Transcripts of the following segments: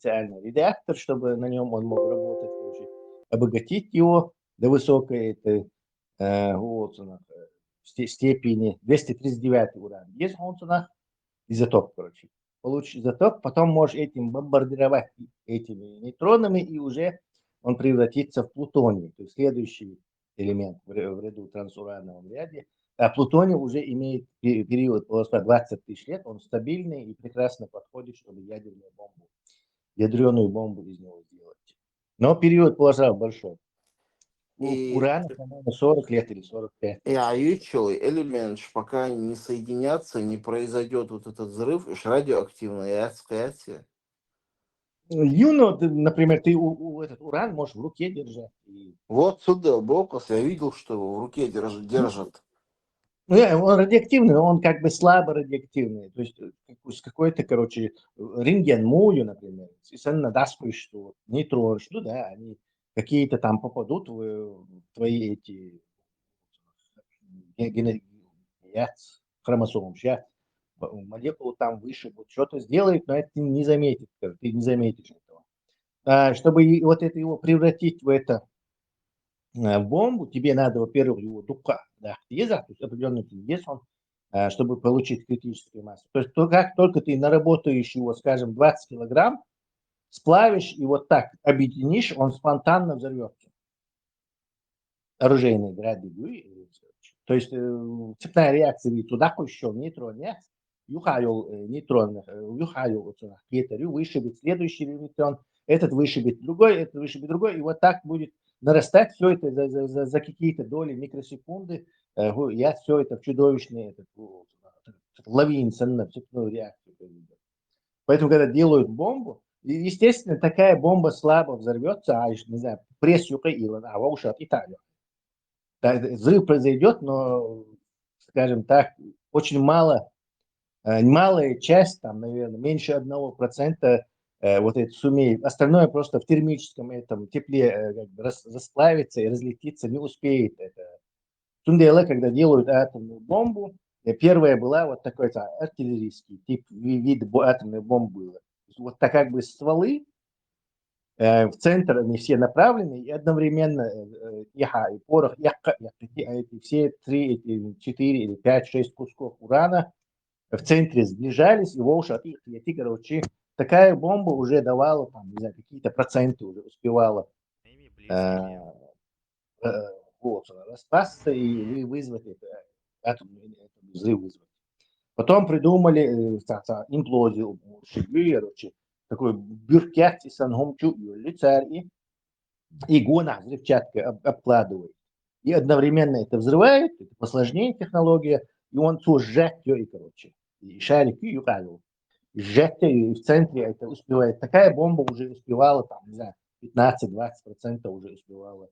специальный редактор, чтобы на нем он мог работать, короче, обогатить его до высокой этой вот, степени 239 уран. Есть он изотоп, короче. Получишь изотоп, потом можешь этим бомбардировать этими нейтронами, и уже он превратится в плутоний, то есть следующий элемент в ряду трансуранном ряде. А плутоний уже имеет период полоса 20 тысяч лет, он стабильный и прекрасно подходит, чтобы ядреную бомбу из него сделать. Но период полоса большой. У И, урана, по-моему, 40 лет или 45. элемент, пока не соединятся, не произойдет вот этот взрыв, радиоактивная реакция. Юно, например, ты этот уран можешь в руке держать. Вот сюда, Бокас, я видел, что его в руке держат. Он радиоактивный, но он как бы слабо радиоактивный. То есть с какой-то, короче, рентген мую, например, совершенно доску, что нейтроны, что да, они какие-то там попадут в твои эти хромосомы, сейчас молекулу там выше, вот что-то сделает, но это не заметит, ты не заметишь этого. Чтобы вот это его превратить в это в бомбу, тебе надо, во-первых, его дука, да, то есть определенный вес, чтобы получить критическую массу. То есть как только ты наработаешь его, скажем, 20 килограмм, сплавишь и вот так объединишь, он спонтанно взорвется. Оружейные грады. То есть цепная реакция туда еще нейтрон, нет? Юхаю нейтрон, юхаю ветерю, вышибет следующий нейтрон, этот вышибет другой, этот вышибет другой, и вот так будет нарастать все это за какие-то доли микросекунды. Я все это в чудовищный лавин, цепную реакцию. Поэтому, когда делают бомбу, естественно, такая бомба слабо взорвется, не знаю, пресс Юкаила, Ваушат, Италия. Взрыв произойдет, но, скажем так, очень малая часть, там, наверное, меньше 1% вот это сумеет. Остальное просто в термическом этом тепле как бы расплавится и разлетится, не успеет это. Тундела, когда делают атомную бомбу, первая была вот такой артиллерийский вид атомной бомбы. Вот так как бы стволы, в центр они все направлены, и одновременно яха и порох, все три, 4 или 5, 6 кусков урана в центре сближались, и волшеб, короче, такая бомба уже давала, там, не знаю, какие-то проценты уже успевала вот, распасться и вызвать атомный взрыв вызвать. Потом придумали имплозию, короче, такой бюркет и сангомчу, и гона взрывчаткой обкладывает. И одновременно это взрывает, это посложнее технология, и он сжать ее, и, короче, и шарик, и юкалил. Сжать ее, и в центре это успевает. Такая бомба уже успевала, там, не знаю, 15-20% уже успевала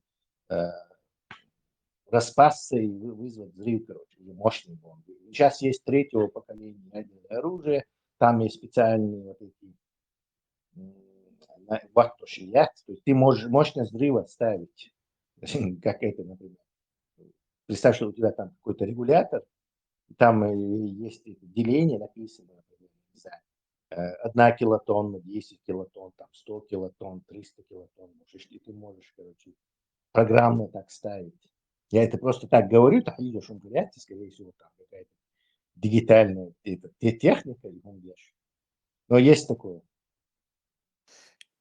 распасться и вызвать взрыв, короче, уже мощные бомбы. Сейчас есть третьего поколения ядерное оружие, там есть специальные вот эти то есть ты можешь мощность взрыва ставить, как это, например. Представь, что у тебя там какой-то регулятор, там есть деление написано, например, не знаю, 1 килотонна, 10 килотонн, там 100 килотонн, 300 килотонн, и ты можешь, короче, программно так ставить. Я это просто так говорю, так идешь, он говорит, скорее всего, там какая-то дигитальная техника, но есть такое.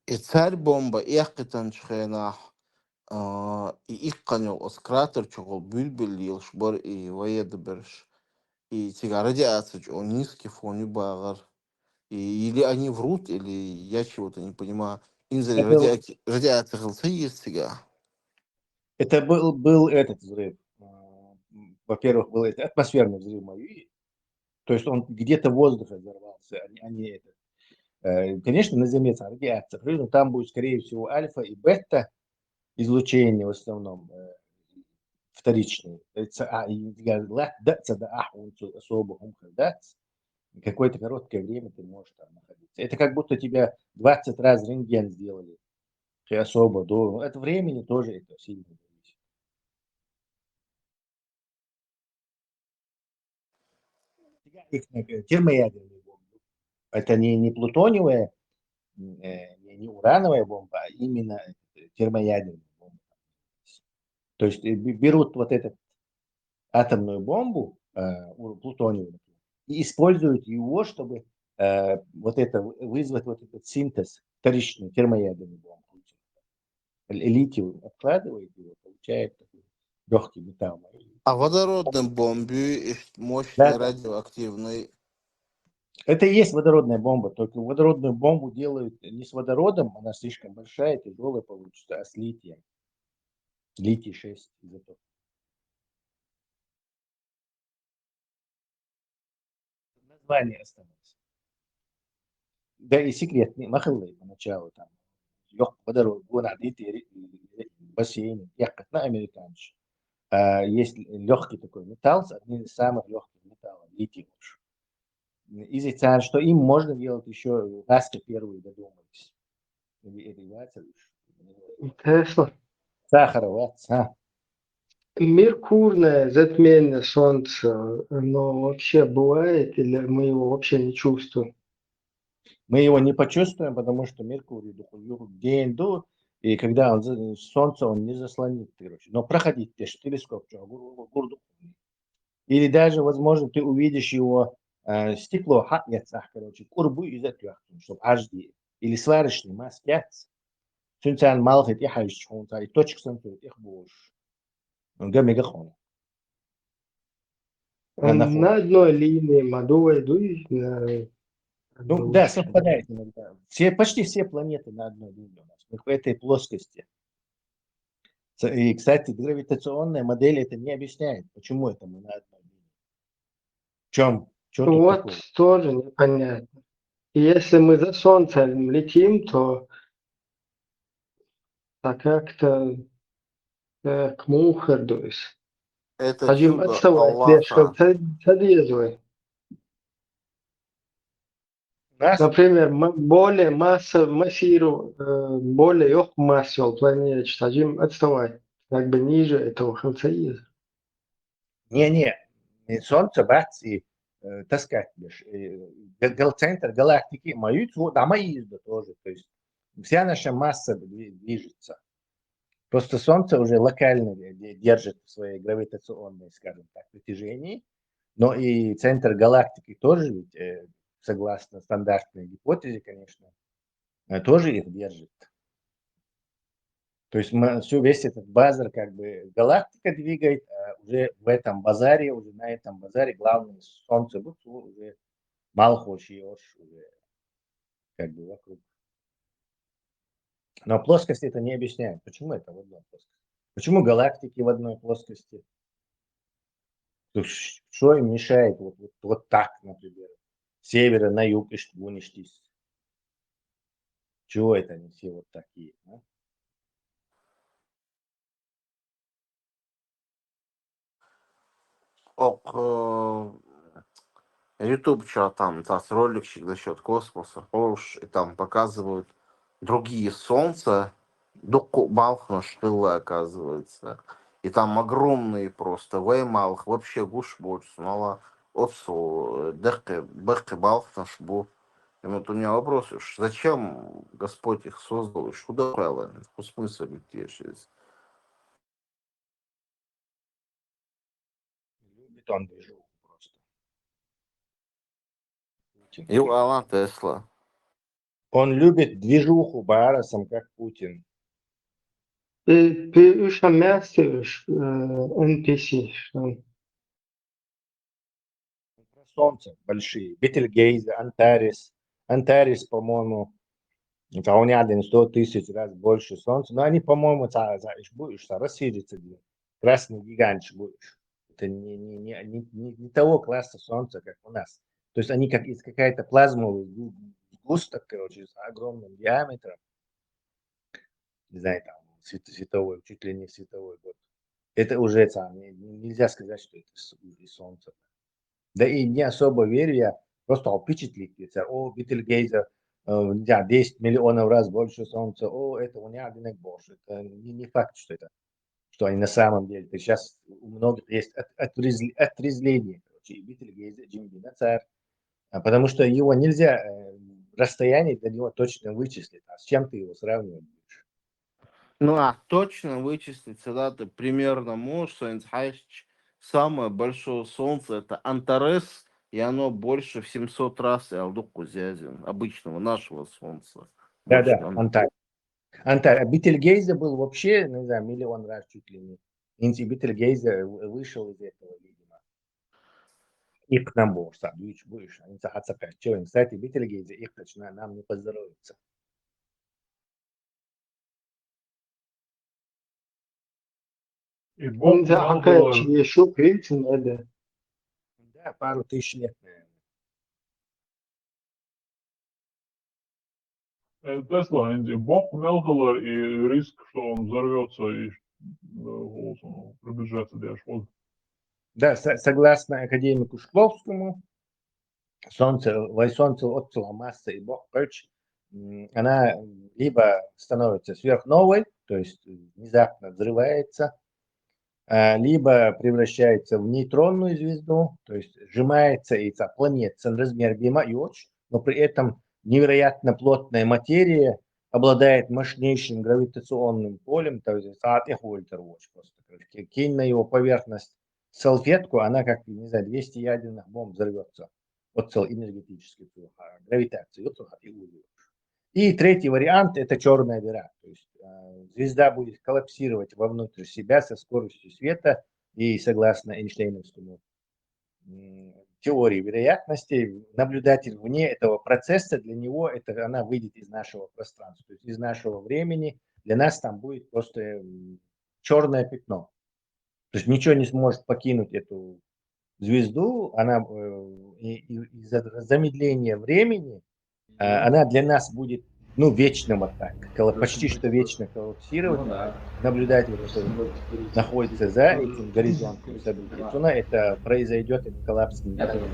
И царь бомба, яхтан шхена, и их канал оскратор, чего бюльбюль, илшбор и воедберш. И тига радиация, он низкий фоне багар. Или они врут, или я чего-то не понимаю. Инзали радиация хелса есть тига. Это был этот взрыв. Во-первых, был это атмосферный взрыв Майи. То есть он где-то в воздухе взорвался, а не это. Конечно, на Земле там радиация, но там будет, скорее всего, альфа и бета излучение в основном вторичные. Какое-то короткое время ты можешь там находиться. Это как будто тебя 20 раз рентген сделали. Ты особо до... От времени тоже это сильно зависит. Термоядерные бомбы. Это не плутониевая, не не урановая бомба, а именно термоядерная бомба. То есть берут вот эту атомную бомбу, плутониевую, например, и используют его, чтобы вот это вызвать вот этот синтез вторичную термоядерную бомбу. Литий откладывает его, получает такой легкий металл. А водородной бомбе и Да, мощной да. радиоактивной. Это и есть водородная бомба, только водородную бомбу делают не с водородом, она слишком большая, тяжелая получится, а с литием. Литий-6 изотоп. Название осталось. Да и секрет, махаллы поначалу там. Водород, он одетый бассейн, ехать на американец. Есть легкий такой металл, один из самых легких металлов, литий. Из-за того, что им можно делать еще Аска первые додумались. Интересно. Сахарова, Меркурное затмение Солнца, оно вообще бывает или мы его вообще не чувствуем? мы его не почувствуем, потому что Меркурий день до, и когда он Солнце, он не заслонит, короче. Но проходить те телескоп, или даже, возможно, ты увидишь его стекло, короче, курбу из этого, чтобы HD, или сварочный маски. Сунцан малхит и хайш, и точка сунцан их больше. Он гамегахон. На одной линии Мадуа идут Ну да, совпадает иногда. Почти все планеты на одной линии у нас, в этой плоскости. И, кстати, гравитационная модель это не объясняет, почему это мы на одной линии. В чем? Что тут Вот такого? тоже непонятно. И если мы за Солнцем летим, то как-то к мухардуюсь. Это Хажим чудо отставать Аллаха. содействует. Нас Например, более массиру, более легкую массу планете, хажим отставать. Как бы ниже этого Хальцаиза. не Солнце бац и таскать. Центр галактики мою дома ездят тоже. То есть вся наша масса движется. Просто Солнце уже локально держит в своей гравитационной, скажем так, притяжении. Но и центр галактики тоже ведь, согласно стандартной гипотезе, конечно, тоже их держит. То есть весь этот базар, как бы галактика двигает, а уже в этом базаре, уже на этом базаре главное Солнце будет уже Малхош и Ош уже как бы вокруг. Но плоскость это не объясняет. Почему это в одной плоскости? Почему галактики в одной плоскости? Что им мешает вот так, например, с севера на юг и вынестись? Чего это они все вот такие? А? YouTube что там, tas роликчик за счет космоса, Порш, и там показывают другие солнца, Балхна оказывается. И там огромные просто, Веймалх, вообще гуш больше, снова отцу, Дехке Балхна Шбу. И вот у меня вопрос, зачем Господь их создал, и что такое, в смысле, сейчас? Любит он движуху просто. И Алан Тесла. Он любит движуху Баарасом, как Путин. Ушамястываешь NPC. Про Солнце большие. Бетельгейзе, Антарис. Антарис, по-моему, это он один 100 тысяч раз больше Солнца. Но они, по-моему, будешь рассериться. Красный гигант будешь. Это не того класса Солнца, как у нас. То есть они как из какая-то плазмовый сгусток, короче, с огромным диаметром. Не знаю, там, световой, чуть ли не световой год. Это уже там, нельзя сказать, что это из Солнца. Да и не особо верю я, просто впечатлить. О, Бетельгейзе, 10 миллионов раз больше Солнца, о, это у меня один больше. Это не факт, что они на самом деле. Сейчас у многих есть отрезвление. Короче, Бетельгейзе, Джимби Нацар, потому что его нельзя расстояние для него точно вычислить. А с чем ты его сравнивать будешь? Ну, а точно вычислить всегда ты примерно можешь, самое большое солнце это Антарес, и оно больше в 700 раз Алдукузязин, обычного нашего солнца. Больше Да-да, там. Антарь. Бетельгейзе был вообще, не знаю, миллион раз чуть ли не. Бетельгейзе вышел из этого, видимо. И к нам был, сам, будешь. Они захотят, что, кстати, Бетельгейзе, их точно нам не поздоровится. И Бог انت дал حكاية было يشوف ريتم هذا Да, пару тысяч лет, наверное. Тесла, Бог мелкого и риск, что он взорвется и приближается до вот. Да, согласно академику Шкловскому, Солнце отцела масса и Бог прочь, она либо становится сверхновой, то есть внезапно взрывается, либо превращается в нейтронную звезду, то есть сжимается и планета размер Бима-Йоч, но при этом невероятно плотная материя обладает мощнейшим гравитационным полем, то есть просто кинь на его поверхность салфетку, она как, не знаю, 200 ядерных бомб взорвется от энергетической гравитации. И третий вариант – это черная дыра. То есть звезда будет коллапсировать вовнутрь себя со скоростью света, и согласно Эйнштейновскому теории вероятности, наблюдатель вне этого процесса, для него это она выйдет из нашего пространства, то есть из нашего времени. Для нас там будет просто черное пятно. То есть ничего не сможет покинуть эту звезду, она из-за замедления времени она для нас будет, ну, вечно вот так, почти что вечно коллапсировать. Наблюдатель, который находится за этим горизонтом событий, то это произойдет, этот коллапс немедленно.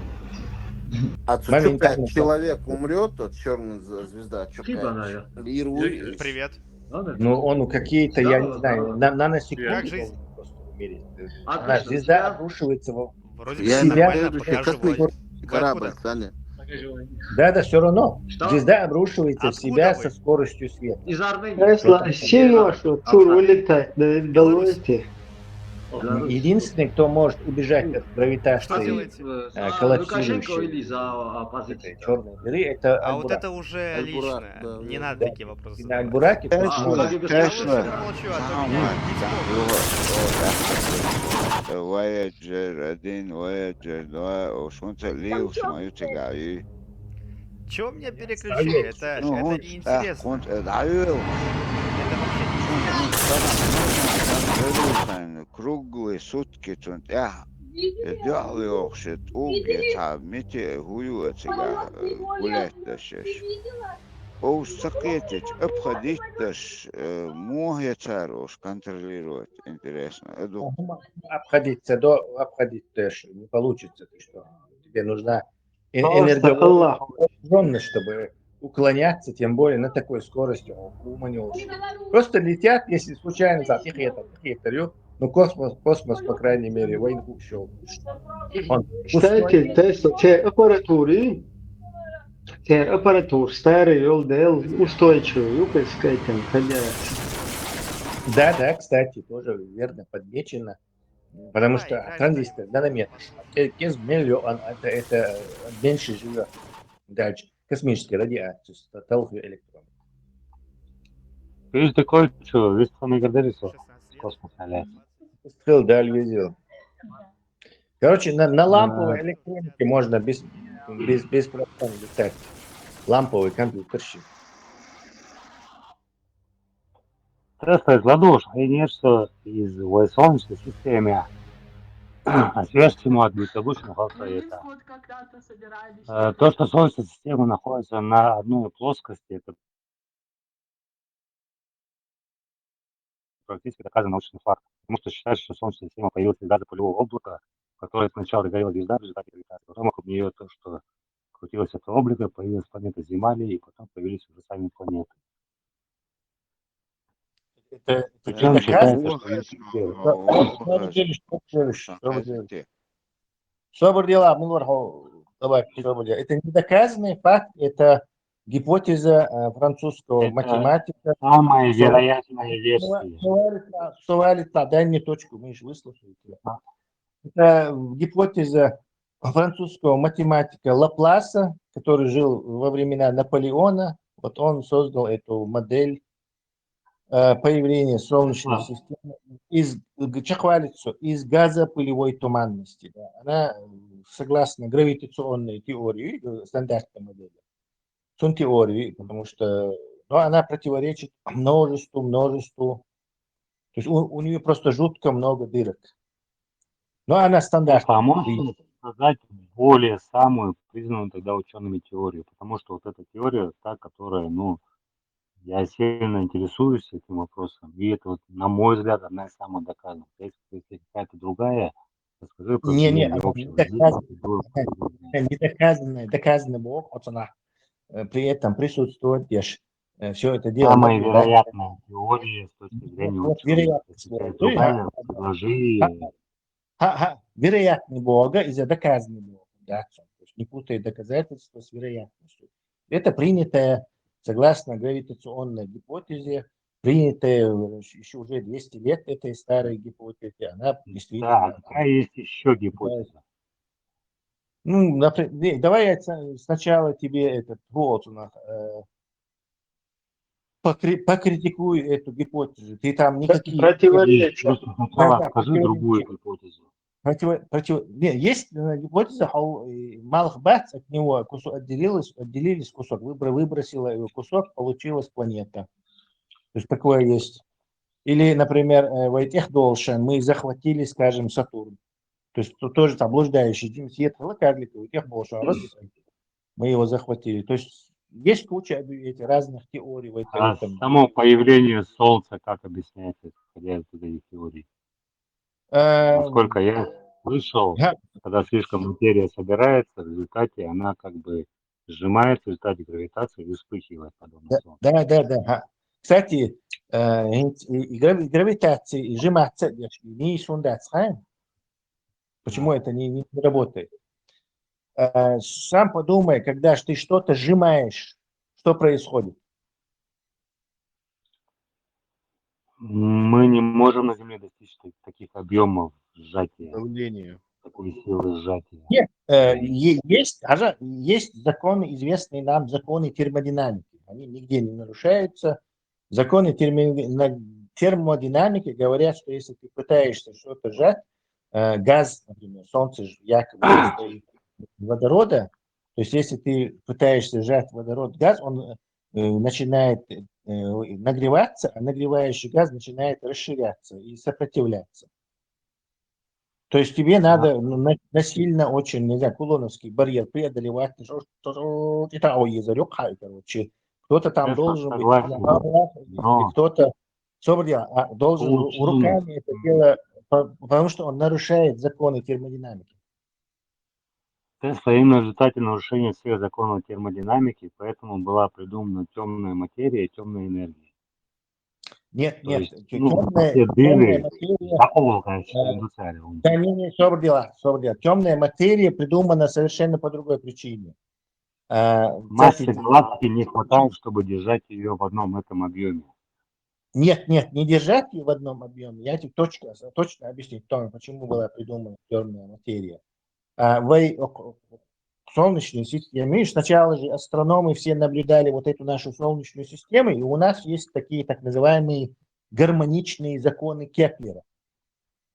А то что, Моментально. человек умрет от черной звезда, Привет. Ну, он какие-то, я не знаю, наносекунды Как жизнь? должен просто умереть. Отлично, Звезда тебя? обрушивается Вроде Я бы себя нормально, следующий пока живой. космический Вы корабль, откуда? Саня. Да, все равно. Что? Звезда обрушивается в Откуда себя вы? со скоростью света. Из Армении. Тесла сильно, что тур вылетать до Беларусь. Долойте. Единственный, кто может убежать от Что гравитации делаете? За коллапсирующей Лукашенко или за этой оппозицию? черной дыры, это А вот Альбурак. это уже Альбурак, личное. да, Не да. надо Да. такие вопросы И на задавать. Альбураке А, посмотрим. как Я лучше промолчу, а то меня не Voyager 1, Voyager 2, Солнце Лил, смотрю, цыгаю. Чего меня переключили? Это Ну, он, неинтересно. он, даю, Это вообще неинтересно. круглые сутки, делали окшет, убьет, мити, гую, цыга, гулять, дашешь. Оусакетич, обходить дашь, моге царош, контролировать, интересно. Обходить тоже не получится. Ты что? Тебе нужна Просто Аллах. энергоопределенность, чтобы уклоняться, тем более на такой скорости. Просто летят, если случайно ну космос, по крайней мере, войну щел. Кстати, Тесла, те аппаратур старый ЛДЛ устойчивый, юкой с этим ходят. Да, кстати, тоже верно подмечено. Потому что транзистор, нанометр, это меньше живет дальше космической радиации, толкаю электрон. Видишь, такой, что, весь самый гордырится 16 лет. космос, блядь. Скрыл, да, видел. Короче, на ламповой электронике можно без проблем летать. Ламповый компьютерщик. Тесла изложил, что инерцию из Солнечной системы, а связь всему отбить обычно это. То, что Солнечная система находится на одной плоскости, это практически доказанный научный факт. Потому что считается, что Солнечная система появилась из газа пылевого облака, которое сначала горела звезда в результате гравитации, потом вокруг нее то, что крутилось это облако, появилась планета Земля, и потом появились уже сами планеты. Это Причем не считается, что это не доказанный факт, это гипотеза французского Это математика. самая вероятная версия. Сувалица, дай мне точку, мы же выслушали тебя. А. Это гипотеза французского математика Лапласа, который жил во времена Наполеона. Вот он создал эту модель появления Солнечной системы из газопылевой туманности. Да. Она, согласно гравитационной теории, стандартной модели, теории, потому что она противоречит множеству. То есть у нее просто жутко много дырок. Но она стандартная. А можешь сказать более самую признанную тогда учеными теорию? Потому что вот эта теория, та, которая, я сильно интересуюсь этим вопросом, и это, вот, на мой взгляд, одна из самых доказанных. Если какая-то другая, расскажи про Не, влияние она общего. не доказанный Бог, вот она при этом присутствует, все это дело. Самая вероятная теория с точки зрения ученых. Если другая, предложи. Вероятный Бога из-за доказанный Бога. Да? То есть не путай доказательства с вероятностью. Это принятая, согласно гравитационной гипотезе, принятая еще уже 200 лет этой старой гипотезе. Она действительно... Да, какая есть еще гипотеза? Давай я сначала тебе этот вот у нас покритикую эту гипотезу. Ты там никакие... Противоречия. Сначала скажи другую гипотезу. Есть гипотеза, малых бац, от него отделились кусок, выбросила его кусок, получилась планета. То есть такое есть. Или, например, Войтех Долшен, мы захватили, скажем, Сатурн. То есть тоже там блуждающий свет, Войтех Долшен, мы его захватили. То есть есть куча этих разных теорий в этом. Само появление Солнца как объясняется, исходя из этих теорий? Насколько я слышал, когда слишком материя собирается, в результате она как бы сжимается в результате гравитации и вспыхивает подобно Солнцу. Да. Кстати, гравитация и сжиматься не сундация. Почему это не работает? Сам подумай, когда ты что-то сжимаешь, что происходит? Мы не можем на Земле достичь таких объемов сжатия. Давление. Такой силы сжатия. Нет, есть законы, известные нам законы термодинамики. Они нигде не нарушаются. Законы термодинамики говорят, что если ты пытаешься что-то сжать, газ, например, Солнце якобы состоит из водорода, то есть если ты пытаешься сжать водород, газ, он начинает нагреваться, а нагревающий газ начинает расширяться и сопротивляться. То есть тебе надо насильно очень, не знаю, кулоновский барьер преодолевать. Короче, кто-то там должен быть, кто-то должен руками это дело, потому что он нарушает законы термодинамики. Тесла именно в результате нарушения всех законов термодинамики, поэтому была придумана темная материя и темная энергия. Нет, темная материя. Темная материя придумана совершенно по другой причине. Массе галактики не хватает, чтобы держать ее в одном этом объеме. Нет, не держать ее в одном объеме. Я тебе точно объясню, почему была придумана темная материя. В Солнечной системе, видишь, сначала же астрономы все наблюдали вот эту нашу Солнечную систему, и у нас есть такие так называемые гармоничные законы Кеплера.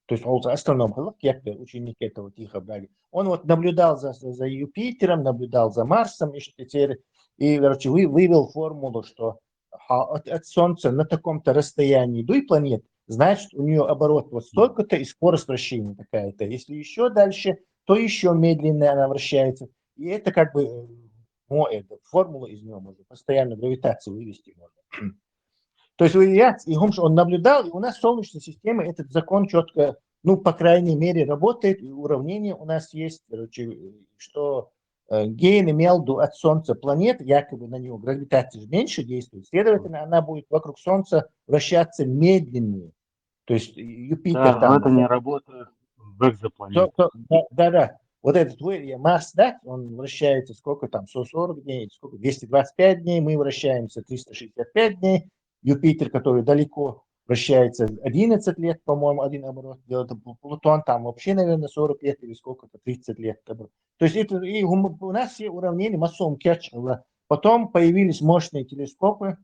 То есть астроном Кеплер, ученик этого Тихо Браги, он вот наблюдал за Юпитером, наблюдал за Марсом, и короче, вывел формулу, что от Солнца на таком-то расстоянии до планет, значит, у нее оборот вот столько-то и скорость вращения такая-то. Если еще дальше, то еще медленнее она вращается. И это как бы формула из нее можно постоянно гравитацию вывести можно. То есть он наблюдал, и у нас в Солнечной системе этот закон четко, по крайней мере, работает, и уравнение у нас есть, что Гейн имел в виду от Солнца планет, якобы на него гравитация меньше действует, следовательно, она будет вокруг Солнца вращаться медленнее. То есть Юпитер там... это не работает в экзопланете. Да. Вот этот Марс, да, он вращается сколько там, 140 дней, сколько, 225 дней, мы вращаемся 365 дней. Юпитер, который далеко, вращается 11 лет, по-моему, один оборот делает. Плутон там вообще, наверное, 40 лет или сколько-то, 30 лет. То есть это, и у нас все уравнения массовым кетчем. Потом появились мощные телескопы,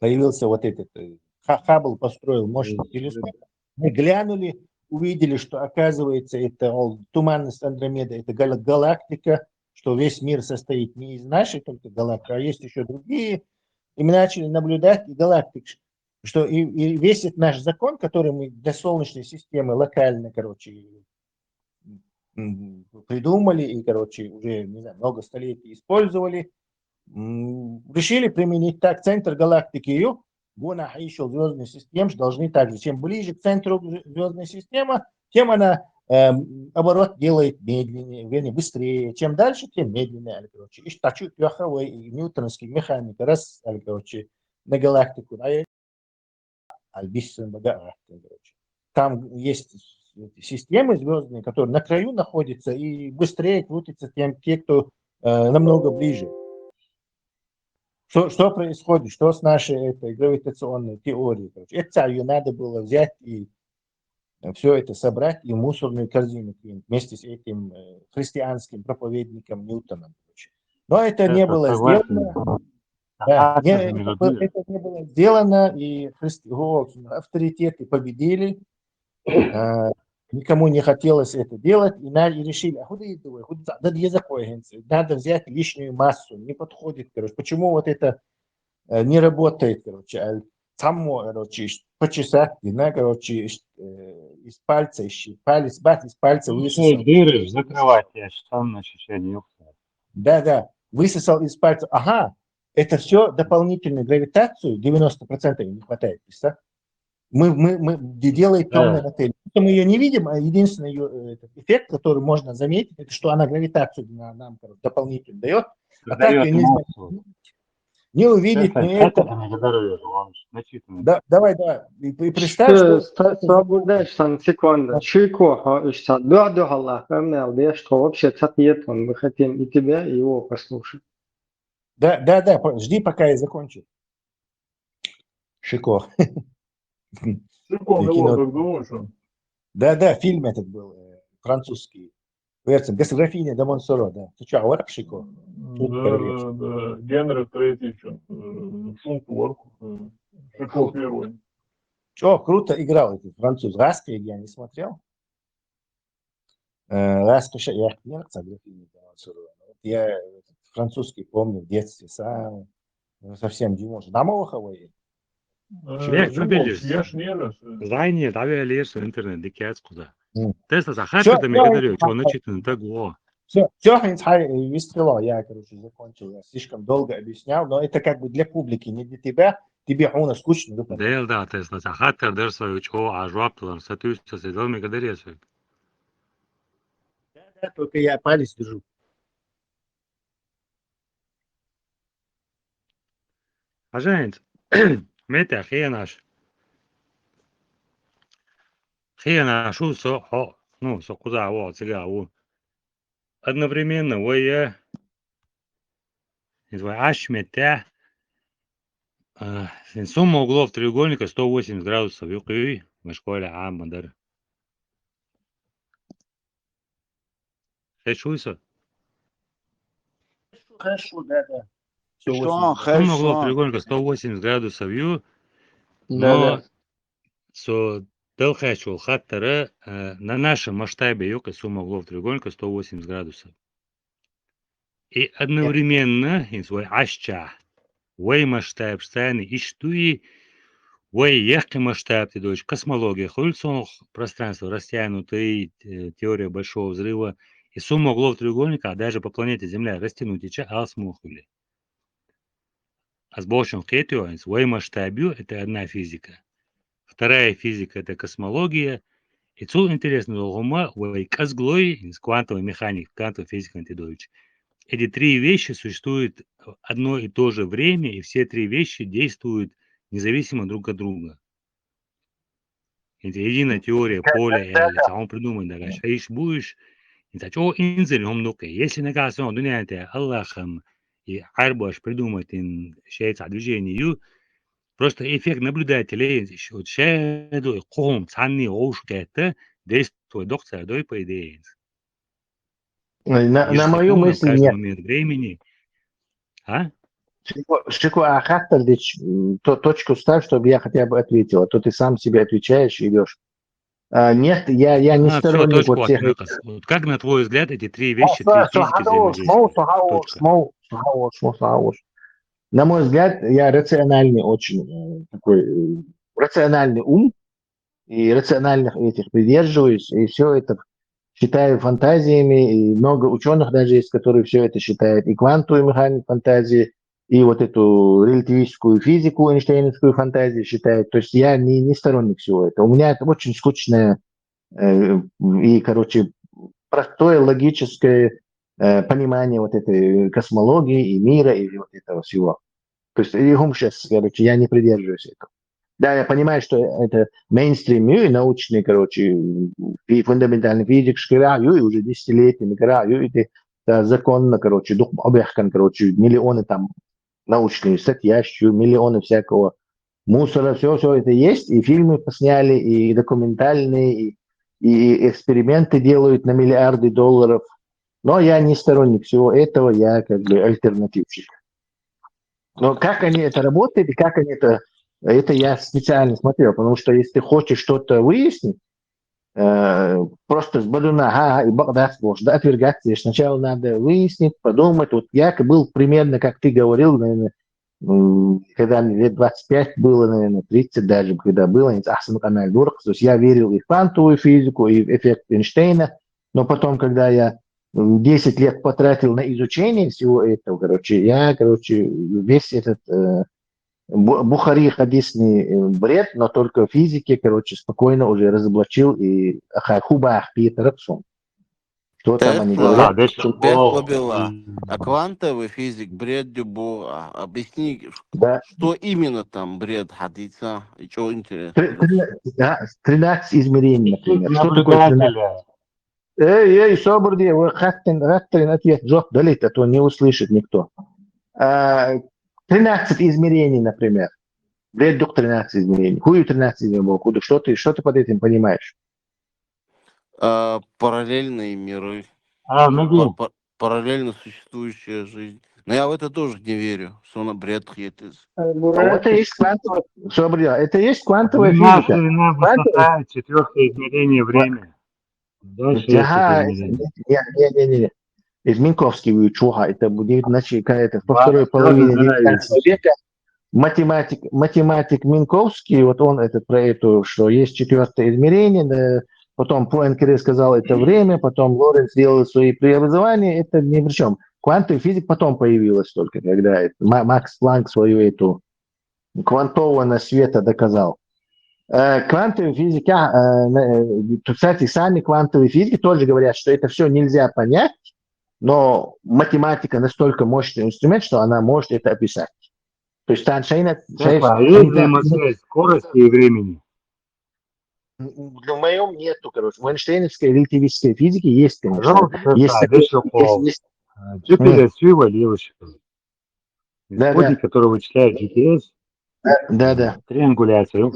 появился вот этот, Хаббл построил мощный телескоп. Мы глянули, увидели, что оказывается это туманность Андромеды, это галактика, что весь мир состоит не из нашей только галактики, а есть еще другие. И мы начали наблюдать и галактик, что и весь этот наш закон, который мы для Солнечной системы локально, короче, придумали и, короче, уже, не знаю, много столетий использовали, решили применить так центр галактики ее, еще звездной системы должны также, чем ближе к центру звездной системы, тем она оборот делает медленнее, вернее, быстрее. Чем дальше, тем медленнее. Короче. И тачу треховой и ньютоновский механика раз, короче, на галактику. Там есть системы звездные, которые на краю находятся и быстрее крутятся, тем те, кто намного ближе. Что происходит? Что с нашей этой гравитационной теорией? Это ее надо было взять и все это собрать и в мусорную корзину кинуть вместе с этим христианским проповедником Ньютоном. Но это не было сделано. Да, это не было сделано, и авторитеты победили. Никому не хотелось это делать, и решили, надо взять лишнюю массу, не подходит, короче. Почему вот это не работает, короче, короче, почесать, короче, из пальца, палец, из пальца высосал. Дыры закрывать, я считал, на чечение. Да, высосал из пальца. Ага, это все дополнительную гравитацию, 90% не хватает, представь? Мы делаем темную материю. Мы ее не видим, а единственный ее эффект, который можно заметить, это что она гравитацию нам дополнительно дает. А так ее нельзя не увидеть, не это. Да, давай. И представь, что... Свободно, что секунду. Чайко, что да, Аллах, да, что вообще цапнет, мы хотим и тебя, и его послушать. Да, жди, пока я закончу. Шико. Шико, его так думаешь? Да, фильм этот был, французский. Графиня де Монсоро, да. Ты что, вот Шико? Да. Генри Третий, Шункворк. Шико первый. Что, круто играл этот француз. Раскриг я не смотрел. Раскриг, я не графиня де Монсоро. Я французский помню в детстве сам. Совсем Димош. Дамоваховый. Я ж не раз. Знание, давай лезь в интернет, дикец куда. Теста захарта мне говорю, что начитано так во. Все, выстрелил, я, короче, закончил. Я слишком долго объяснял, но это как бы для публики, не для тебя. Тебе он скучно. Да, Теста захарта дерсваю, что ажваптылар, сатюйся, седал мне говорю. Да, только я палец держу. А Жень, метя хенаш. Хенаш, со куда, вот, сега, вот. Одновременно, я ашметя, сумма углов треугольника 180 градусов, юкви, в школе Амадар. Хешуйся? Хорошо, да. Что, Сумма углов хорошо. треугольника 180 градусов, Да. но со Делхачул хаттера на нашем масштабе юка сумма углов треугольника 180 градусов. И одновременно свой ашча, вей масштаб стайны, и штуи, вей ехкий масштаб, ты дочь, космология, хулицонных пространства, растянутые, теория большого взрыва, и сумма углов треугольника, а даже по планете Земля растянуть и алсмухули. А с большим кетио, свой масштабю, это одна физика. Вторая физика это космология. И цул интересно, ума, вей казглой, из квантовой механики, квантовой физики антидойч. Эти три вещи существуют в одно и то же время, и все три вещи действуют независимо друг от друга. Это единая теория поля Эллиса. Он придумает, да, шаиш будешь, О, инзель умнуки. Если наказ он дуняте Аллахом и арбаш придумать шейца движению, просто эффект наблюдателей шеду ком цанни оушкетте действует доктор дой по идее. На мою Ежесекундно, в мысль каждый нет. момент времени. А? Шико, а как ты точку ставь, чтобы я хотя бы ответил, а то ты сам себе отвечаешь и идешь. Нет, я не Все, сторонник точку вот всех этих. наказ. Вот как, на твой взгляд, эти три вещи, три физики взаимодействуют? Точка. На мой взгляд, я рациональный очень такой рациональный ум и рациональных этих придерживаюсь, и все это считаю фантазиями, и много ученых даже есть, которые все это считают, и квантовую механику фантазии, и вот эту релятивистскую физику, эйнштейновскую фантазию считают. То есть я не сторонник всего этого. У меня это очень скучное и, короче, простое логическое понимание вот этой космологии и мира, и вот этого всего. То есть и сейчас, короче, я не придерживаюсь этого. Да, я понимаю, что это мейнстрим и научный, короче, и фундаментальный физик шкираю, и уже десятилетиями играю, и это законно, короче, дух объехкан, короче, миллионы там научные статьи, миллионы всякого мусора, все это есть, и фильмы посняли, и документальные, и эксперименты делают на миллиарды долларов. Но я не сторонник всего этого, я как бы альтернативщик. Но как они это работают, и как они это я специально смотрел, потому что если ты хочешь что-то выяснить, просто с бадуна, и багдас можешь отвергаться. Сначала надо выяснить, подумать. Вот я был примерно, как ты говорил, наверное, когда мне лет 25 было, наверное, 30 даже, когда было, то есть я верил и в квантовую физику, и в эффект Эйнштейна, но потом, когда я 10 лет потратил на изучение всего этого, я, весь этот Бухари хадисный бред, но только в физике, спокойно уже разоблачил и хубах Питерсон. Что там они Тесла, говорят? Бехлабила. А квантовый физик бред Дюбо. Объясни, Да. что именно там бред хадиса и что интересно. 13 измерений, например. Что такое 13? Наблюдателя. Соборди, вы хаттен ответ, жоп, далит, а то не услышит никто. 13 измерений, например. Бред дух 13 измерений. Хую 13 измерений. Что ты под этим понимаешь? Параллельные миры. Параллельно существующая жизнь. Но я в это тоже не верю, что на бред хетис. Это есть квантовая, это есть квантовая физика. Высота, четвертое измерение, время. Дальше Не. Из Минковский чуха. Это будет, значит, это во второй половине 19 века. Математик Минковский, вот он про это, что есть четвертое измерение, да, потом Пуэнкере сказал это время, потом Лоренц сделал свои преобразования, это ни при чем. Квантовая физика потом появилась только, когда Макс Планк свою эту квантованность света доказал. Квантовая физика, кстати, сами квантовые физики тоже говорят, что это все нельзя понять, но математика настолько мощный инструмент, что она может это описать. То есть есть взаимосвязь скорости и времени. В моем нету, В эйнштейновской релятивистской физике есть, конечно. Джупитер Сьюва Левушева. Исходник, который вычисляет GPS. Да. Триангуляция.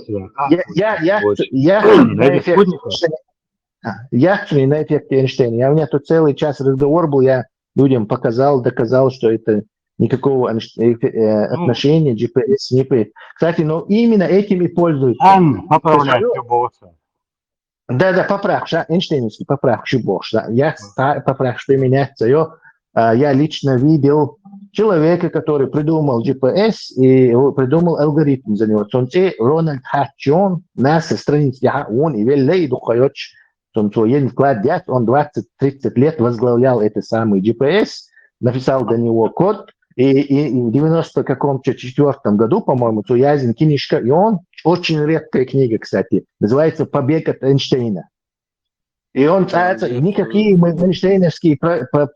Я на эффекте Эйнштейна. У меня тут целый час разговор был, я людям доказал, что это никакого отношения GPS не имеет. Кстати, но именно этим и пользуются. Поправляет любовца. Да, поправь, Эйнштейновский поправь, я поправь, что меняется. Я лично видел человека, который придумал GPS и придумал алгоритм за него. Рональд Хатчон, наша страница, он и веллей духаёч, он 20-30 лет возглавлял это самый GPS, написал до него код, и в 94 году, по-моему, Туязин книжка, и он, очень редкая книга, кстати, называется «Побег от Эйнштейна». И он никакие мы эйнштейновские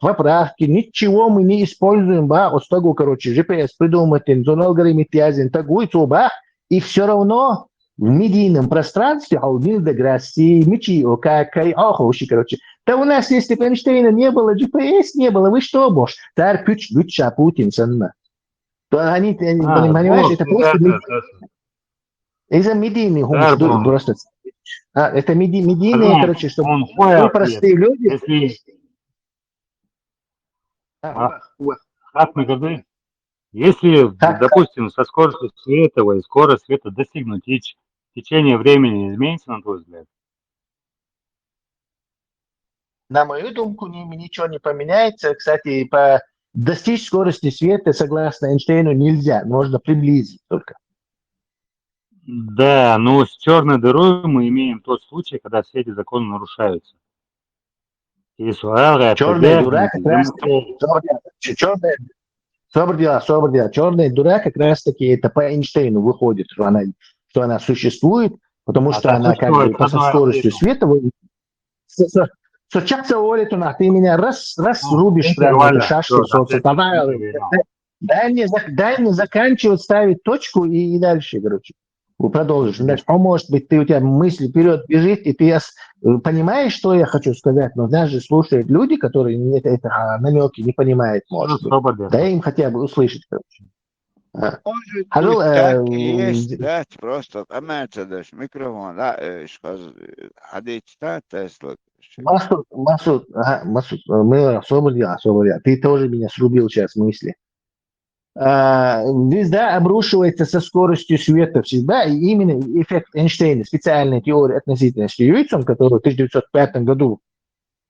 поправки, ничего мы не используем, GPS придумать, алгоритм Туязин, и все равно в медийном пространстве Да у нас, если бы Эйнштейна не было, GPS не было, вы что, Бош? Тар Путин, Путин, то они, понимаешь, это просто из-за медийный гумш, просто. Это медийные, короче, чтобы Он мы хуя простые люди. Если как мы говорим, если, допустим, со скоростью света и скорость света достигнуть, течение времени изменится, на твой взгляд? На мою думку, ничего не поменяется. Кстати, достичь скорости света, согласно Эйнштейну, нельзя. Можно приблизить только. Да, но с черной дырой мы имеем тот случай, когда все эти законы нарушаются. Черная дыра как раз черная дыра как раз таки это по Эйнштейну выходит, что она существует, потому что она как бы со скоростью света Сейчас ты меня раз рубишь прямо эту шашку солнца. Дай мне заканчивать, ставить точку и дальше, короче. Продолжишь. Дальше. Может быть, у тебя мысль вперед бежит, и ты понимаешь, что я хочу сказать, но даже слушают люди, которые это намеки не понимают, может быть. Дай им хотя бы услышать, короче. Так и есть, да, просто отмечаешь микрофон, да, حديث Тесла. Масуд, мы освободили. Ты тоже меня срубил сейчас мысли. Звезда обрушивается со скоростью света всегда, и именно эффект Эйнштейна, специальная теория относительности яйцом, которую в 1905 году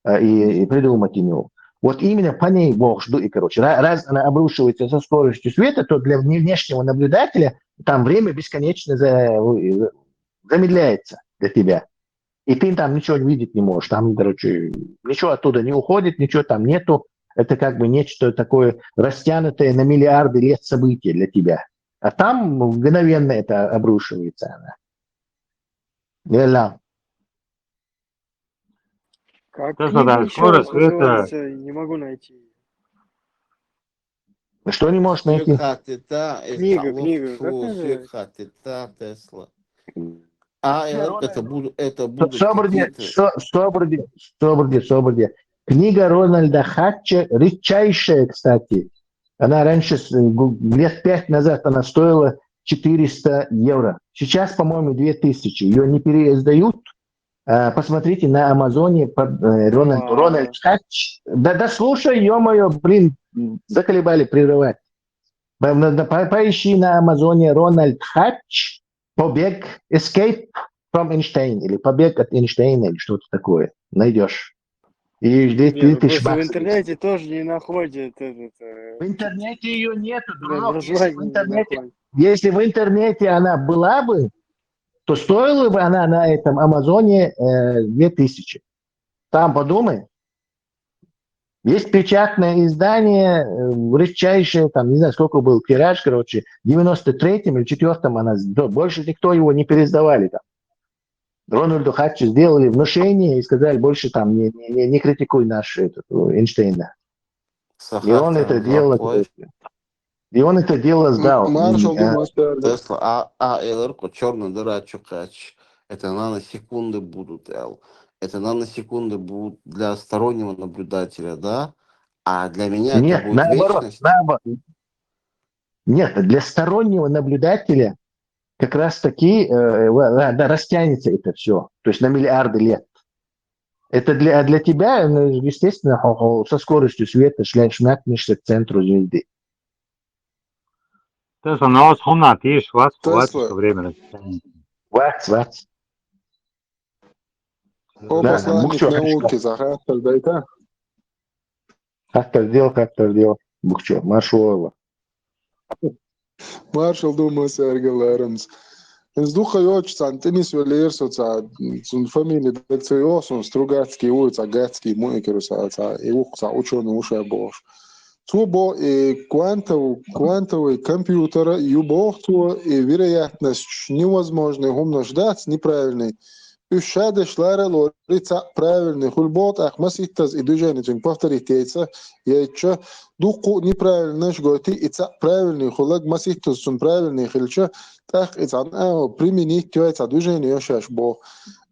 и придумать имел. Вот именно по ней Бог ждет. И, короче, раз она обрушивается со скоростью света, то для внешнего наблюдателя там время бесконечно замедляется для тебя. И ты там ничего видеть не можешь. Там, короче, ничего оттуда не уходит, ничего там нету. Это как бы нечто такое растянутое на миллиарды лет события для тебя. А там мгновенно это обрушивается. Верно. Как Да, книга да, еще скорость света. называется, не могу найти. Что не можешь найти? Книга, как называется? Тесла. Это будут Соборди. Книга Рональда Хатча, редчайшая, кстати. Она раньше, лет 5 назад, она стоила 400 евро. Сейчас, по-моему, 2000. Ее не переиздают. Посмотрите на Амазоне Рональд Хатч. Да слушай, ё-моё, блин, заколебали прерывать. Поищи на Амазоне Рональд Хатч, побег, escape from Einstein, или побег от Эйнштейна, или что-то такое. Найдешь. И в интернете тоже не находят. В интернете ее нету, друг. Название Если в интернете она была бы, то стоила бы она на этом Амазоне 2000. Там подумай. Есть печатное издание, редчайшее, там, не знаю, сколько был тираж, короче, в 93-м или 4-м она, больше никто его не переиздавали там. Рональду Хатчу сделали внушение и сказали, больше там не критикуй наш Эйнштейна. И он это дело сдал. Маршал думал, что Тесла, элерко черная дыра чукач. Это наносекунды будут, это наносекунды будут для стороннего наблюдателя, да? А для меня Нет, это будет вечность. Нет, для стороннего наблюдателя как раз таки растянется это все, то есть на миллиарды лет. Это для тебя, естественно, со скоростью света шмякнешься к центру звезды. Тесла, но вот хумна, ты швац, Тесла. время растянется. Вац. هو посланник науки Захар Бейта. Как-то сделал. Бухчо, Маршуова. Marshall думал, Сергейлермс. Es duhajot santinis vēl ir un familija decējos un Strugatski ulica Gatski muikerusa ulica ученый уша бош. Цубо квантовый компьютер юбохту и вероятность невозможной умно ждать неправильный. Ушады шлара лорица правильный хульбот ахмаситтаз и движение повторитейца яйча дуку неправильно жготи и правильный хулаг маситтаз он правильный хильча так и применить тёйца движение шашбо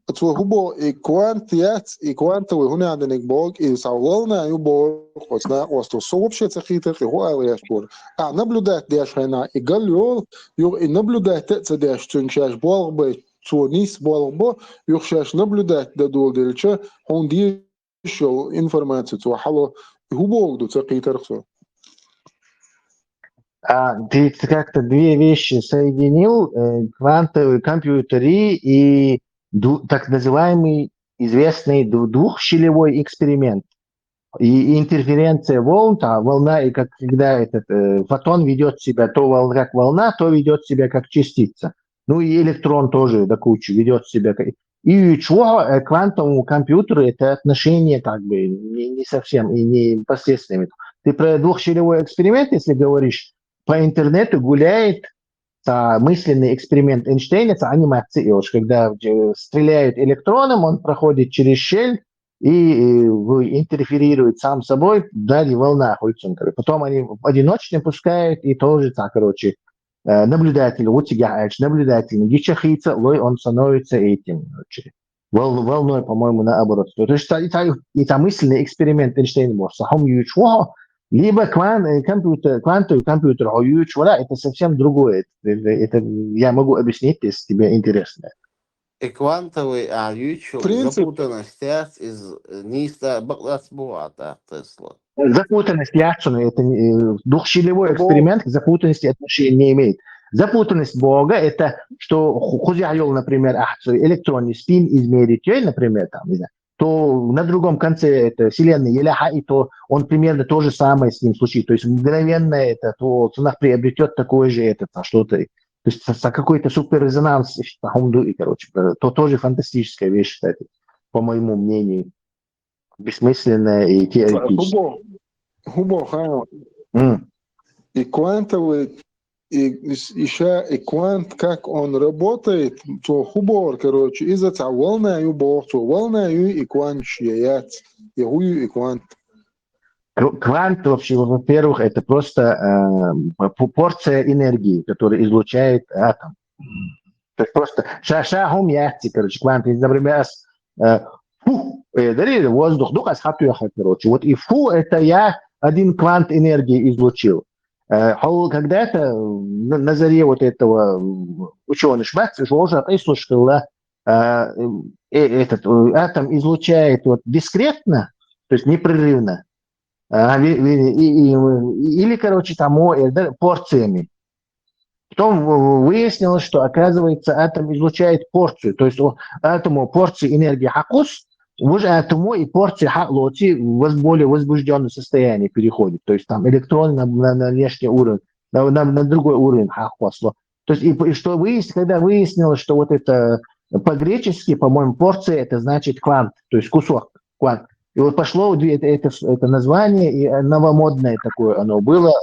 то хубо и квантиец, и квантовый гунядник бог, и соволная бог, хоть на остров сообщается хитр, и хуайлый шпор. А наблюдать дешена, и галёл, и наблюдать это деш, цунчаш бог бы, цунис бог бы, юхшаш наблюдать дадул дельча, он дишел информацию, то хало, и хубо гду цахитр все. Ты как-то две вещи соединил, квантовые компьютеры и так называемый известный двухщелевой эксперимент. И интерференция волн, волна, и как когда этот фотон ведет себя то как волна, то ведет себя как частица. Ну и электрон тоже до кучи ведет себя. И чего квантовому компьютеру это отношение как бы не совсем и не непосредственно. Ты про двухщелевой эксперимент, если говоришь, по интернету гуляет мысленный эксперимент Эйнштейна, это анимация, когда стреляют электроном, он проходит через щель и интерферирует сам собой, далее волна. Потом они одиночно пускают и тоже так, короче, наблюдатель, наблюдатель, гичахица, он становится этим, короче, волной, по-моему, наоборот. То есть это мысленный эксперимент Эйнштейна, либо квантовый компьютер, это совсем другое. Это я могу объяснить, если тебе интересно. И квантовый запутанность из ниста баклас буата Тесла. Запутанность ясна, это двухщелевой эксперимент, к запутанности отношения не имеет. Запутанность Бога – это что Хузяйол, например, электронный спин измерить, например, там, не знаю, то на другом конце это Вселенной Еляха, и то он примерно то же самое с ним случится. То есть мгновенно это, то цена приобретет такое же это, что-то. То есть какой-то суперрезонанс, короче, то тоже фантастическая вещь, кстати, по моему мнению. Бессмысленная и теоретическая. И квантовый, и еще и квант, как он работает, то хубор, короче, из-за того волнаю бог, то волнаю и квант шияц, и хую и квант. Квант, вообще, во-первых, это просто порция энергии, которую излучает атом. То есть просто шахум яхти, короче, квант. Например, воздух, короче. Вот и это я один квант энергии излучил. Когда-то на заре вот этого ученый Шмац уже описывал, что этот атом излучает вот дискретно, то есть непрерывно, или, короче, там порциями. Потом выяснилось, что, оказывается, атом излучает порцию, то есть атому порции энергии хакус, уже атому и порции хаклоти в более возбужденное состояние переходит. То есть там электрон на внешний уровень, на другой уровень хакуасло. То есть и что когда выяснилось, что вот это по-гречески, по-моему, порция это значит квант, то есть кусок, квант. И вот пошло это название, и новомодное такое оно было,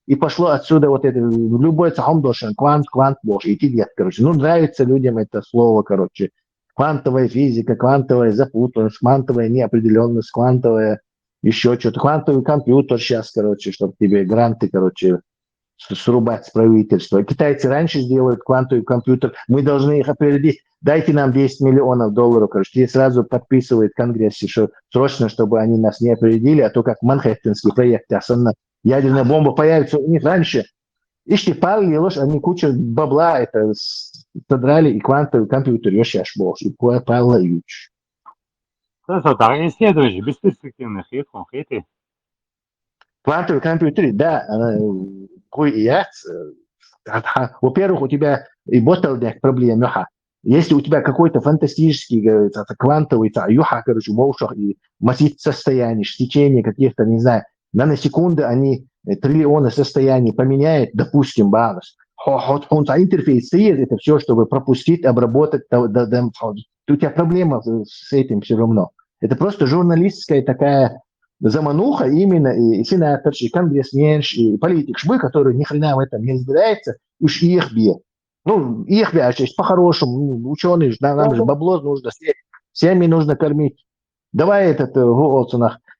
и пошло отсюда вот это, любой цахом дошен, квант, бош, и тидет, короче. Ну, нравится людям это слово, короче. Квантовая физика, квантовая запутанность, квантовая неопределенность, квантовая еще что-то. Квантовый компьютер сейчас, короче, чтобы тебе гранты, короче, срубать с правительства. Китайцы раньше сделают квантовый компьютер, мы должны их опередить. Дайте нам $10 миллионов, короче. И сразу подписывает Конгресс, что срочно, чтобы они нас не опередили, а то как Манхэттенский проект, особенно ядерная бомба появится у них раньше. Ишь, они кучу бабла это содрали и квантовый компьютер, сейчас больше, и Павла Ильич. Это исследующие бесперспективных и конкретных. Квантовый компьютер, да, во-первых, у тебя и bottleneck проблема. Если у тебя какой-то фантастический квантовый юха, короче, и массив состояний, течение каких-то, не знаю, наносекунды, они триллионы состояний поменяют, допустим, баланс. Интерфейс это все, чтобы пропустить, обработать. У тебя проблема с этим все равно. Это просто журналистская такая замануха именно, и сенатор, и конгрессменш, и политик шбы, который ни хрена в этом не разбирается, уж их бьет. Ну, их бьет, по-хорошему, ученые, нам же бабло нужно, семьи нужно кормить. Давай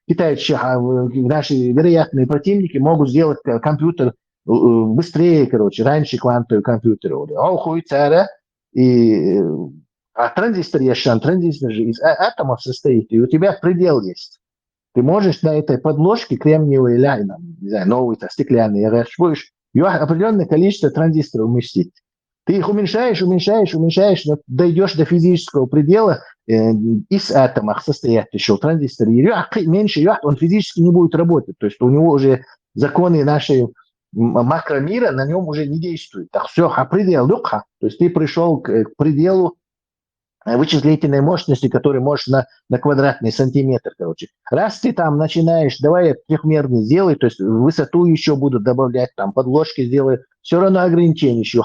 китайцы, наши вероятные противники могут сделать компьютер быстрее, короче, раньше квантовый компьютер. И А транзистор транзистор же из атомов состоит, и у тебя предел есть. Ты можешь на этой подложке кремниевой или, не знаю, новый-то, стеклянный, будешь определенное количество транзисторов уместить. Ты их уменьшаешь, но дойдешь до физического предела из атомов состоящего транзистора. И меньше он физически не будет работать. То есть у него уже законы нашей макромира на нем уже не действуют. Так все, а предел, то есть ты пришел к пределу вычислительной мощности, который можешь на квадратный сантиметр, короче. Раз ты там начинаешь, давай трехмерный сделай, то есть высоту еще будут добавлять, там подложки сделай, все равно ограничения еще.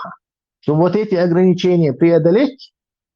Чтобы вот эти ограничения преодолеть,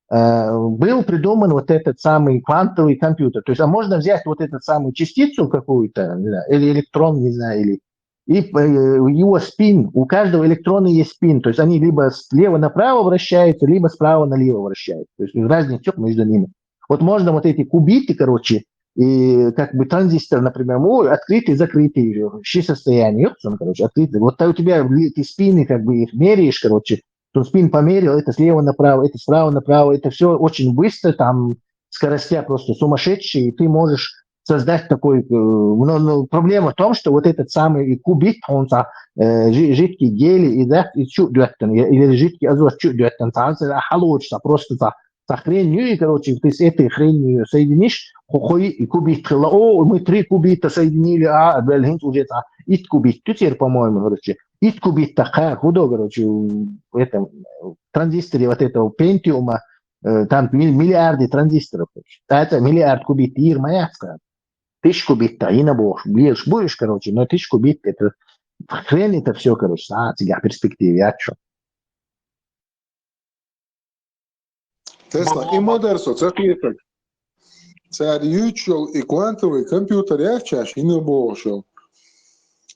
был придуман вот этот самый квантовый компьютер. То есть, а можно взять вот эту самую частицу какую-то, или электрон, не знаю, или и его спин, у каждого электрона есть спин, то есть они либо слева направо вращаются, либо справа налево вращаются, то есть разница между ними. Вот можно вот эти кубиты, короче, и как бы транзистор, например, открытый, закрытый, щи состояние, короче, открытый. Вот у тебя эти спины, как бы их меряешь, короче, то спин померил, это слева направо, это справа направо, это все очень быстро, там скоростя просто сумасшедшие, и ты можешь создать такой... Но проблема в том, что вот этот самый кубит, он жидкий гелий, или жидкий азот, получится просто хренью, и, короче, ты с этой хренью соединишь, и кубит, мы 3 кубита соединили, уже ит кубит, теперь, по-моему, короче, ит кубит такая, куда, короче, в этом транзисторе вот этого пентиума, там миллиарды транзисторов, это миллиард кубит, ирмаяцкая. 1000 кубит, и на будешь, короче, но 1000 кубит, это хрен это все, короче, в перспективе, а что? Tesla, moderso, церквиток. Царь ючел и квантовый компьютер яхчаш и не бошел.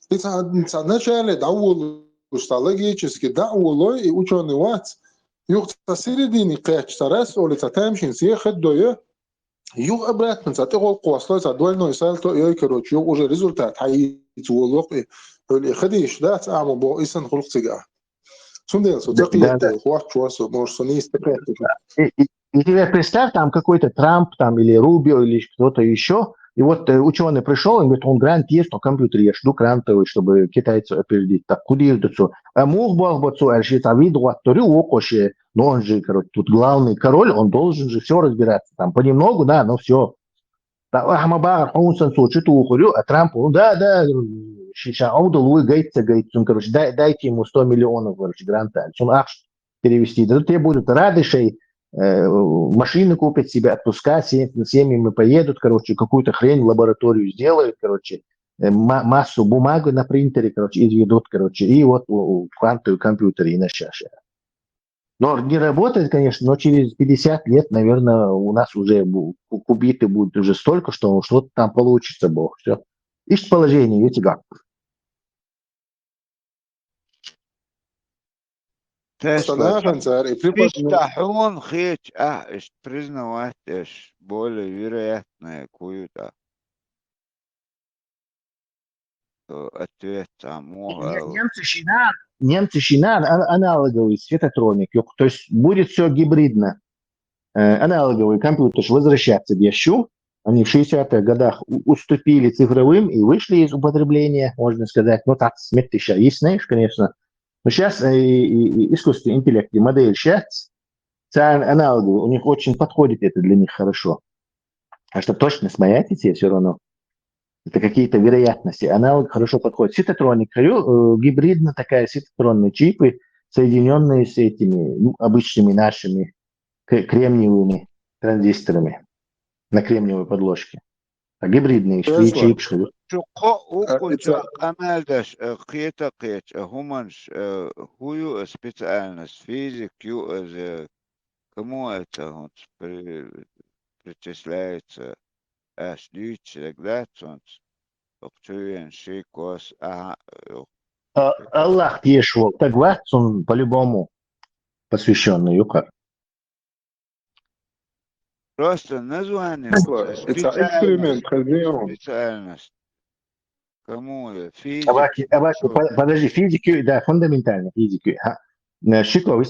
Это вначале давал логически давало и ученый вац. Юхта середине кэч раз, или тамшин съехать доя. Юг обратно, ты голку ослать, двойной сальто, и короче, уже результат. Хай цуолок, или ходишь, да, цаму бо исан хулцига. Сумденсо, церквиток, хуачуасо, может, не истекает. И тебе представь, там какой-то Трамп там, или Рубио, или кто-то еще, и вот ученый пришел, и говорит, он грант есть, но компьютер я жду грантовый, чтобы китайцев опередить. Так, куда это? А мог бы, а виду отторю окоши, но он же, короче, тут главный король, он должен же все разбираться. Там понемногу, да, но все. А Трамп, да, сейчас аудалуй гайтся, короче, дайте ему 100 миллионов, короче, гранта. Он перевести. Да тебе будут рады, шей, машины купят себе, отпуска, семьями поедут, короче, какую-то хрень в лабораторию сделают, короче, массу бумаги на принтере, короче, изведут, короче, и вот квантовый компьютер и на чаше. Но не работает, конечно, но через 50 лет, наверное, у нас уже кубиты будут уже столько, что что-то там получится, бог, все. Ищет положение, видите как. Пистахун хич, признавать, более вероятное какую-то ответ тому. Немцы Шинан аналоговый светотроник, то есть будет все гибридно. Аналоговый компьютер возвращаться к ящу. Они в 60-х годах уступили цифровым и вышли из употребления, можно сказать. Ну так, смерть еще есть, знаешь, конечно. Но сейчас искусственный интеллект и модель сейчас, аналоговый, у них очень подходит это для них хорошо. А чтобы точно смаять все равно, это какие-то вероятности. Аналог хорошо подходит. Ситотроник, гибридно такая ситотронные чипы, соединенные с этими обычными нашими кремниевыми транзисторами на кремниевой подложке. А гибридные чипы. Хую специальность физик, кому это причисляется? Да, Аллах ешвол, так он по-любому посвященный юкар. Просто название. Эксперимент, специальность. Кому физик? Подожди, физики, да, фундаментально физики. Шико,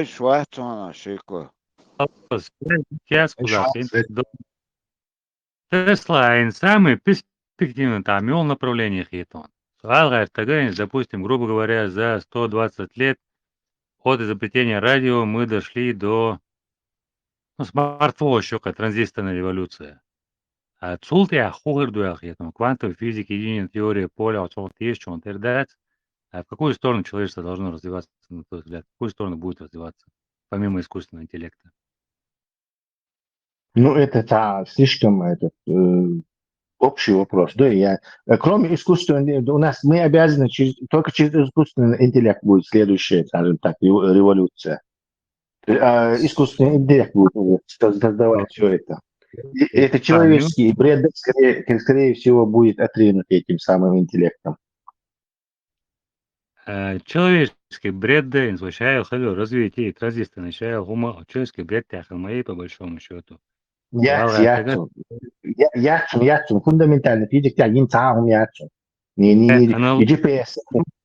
Švecona šiko. Сейчас куда? Тесла самый перспективный там вел направлениях Хитон. Допустим, грубо говоря, за 120 лет от изобретения радио мы дошли до смартфона, еще как транзисторная революция. А цултия хугердуях, квантовой физики, единая теория поля, он передать. А в какую сторону человечество должно развиваться, на твой взгляд? В какую сторону будет развиваться, помимо искусственного интеллекта? Ну, это слишком общий вопрос. Да, кроме искусственного, у нас мы обязаны только через искусственный интеллект будет следующая, скажем так, революция. Искусственный интеллект будет создавать все это. Это человеческий бред, скорее всего, будет отринут этим самым интеллектом. Человеческий бред, да, развитие транзистора, человеческий бред, моей по большому счету. Яцун. Фундаментальная физика, яцун. И GPS.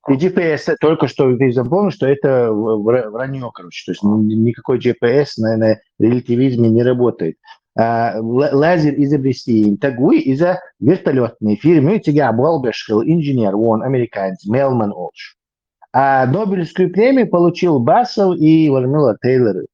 И GPS, только что ты запомнил, что это вранье, короче. То есть никакой GPS на релятивизме не работает. Лазер изобрести тагуи из-за вертолетной фирмы. Тебя Болбешхил, инженер, он американец, Мелман Олш. А Нобелевскую премию получил Бассел и Вармила Тейлор.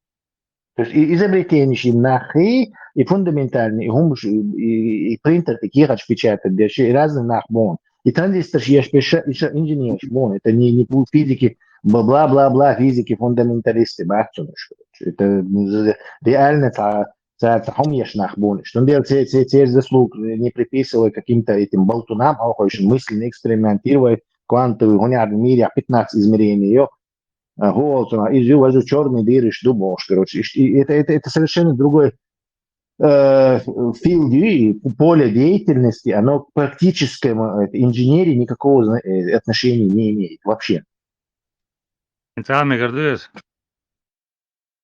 То есть изобретение нахи и фундаментальный, и принтер такие печатают, и разные нахбон. И транзистор еще инженер, это не физики, бла-бла-бла, физики, фундаменталисты, это реально хомьеш нахбон. Что он делает те заслуг, не приписывая каким-то этим болтунам, а очень мысленно экспериментировать, квантовый гоняр в мире, 15 измерений ее. Из черной дыры дубош, короче. Это совершенно другой филд, поле деятельности, оно к практической инженерии никакого отношения не имеет вообще. Потенциалами гордуешь?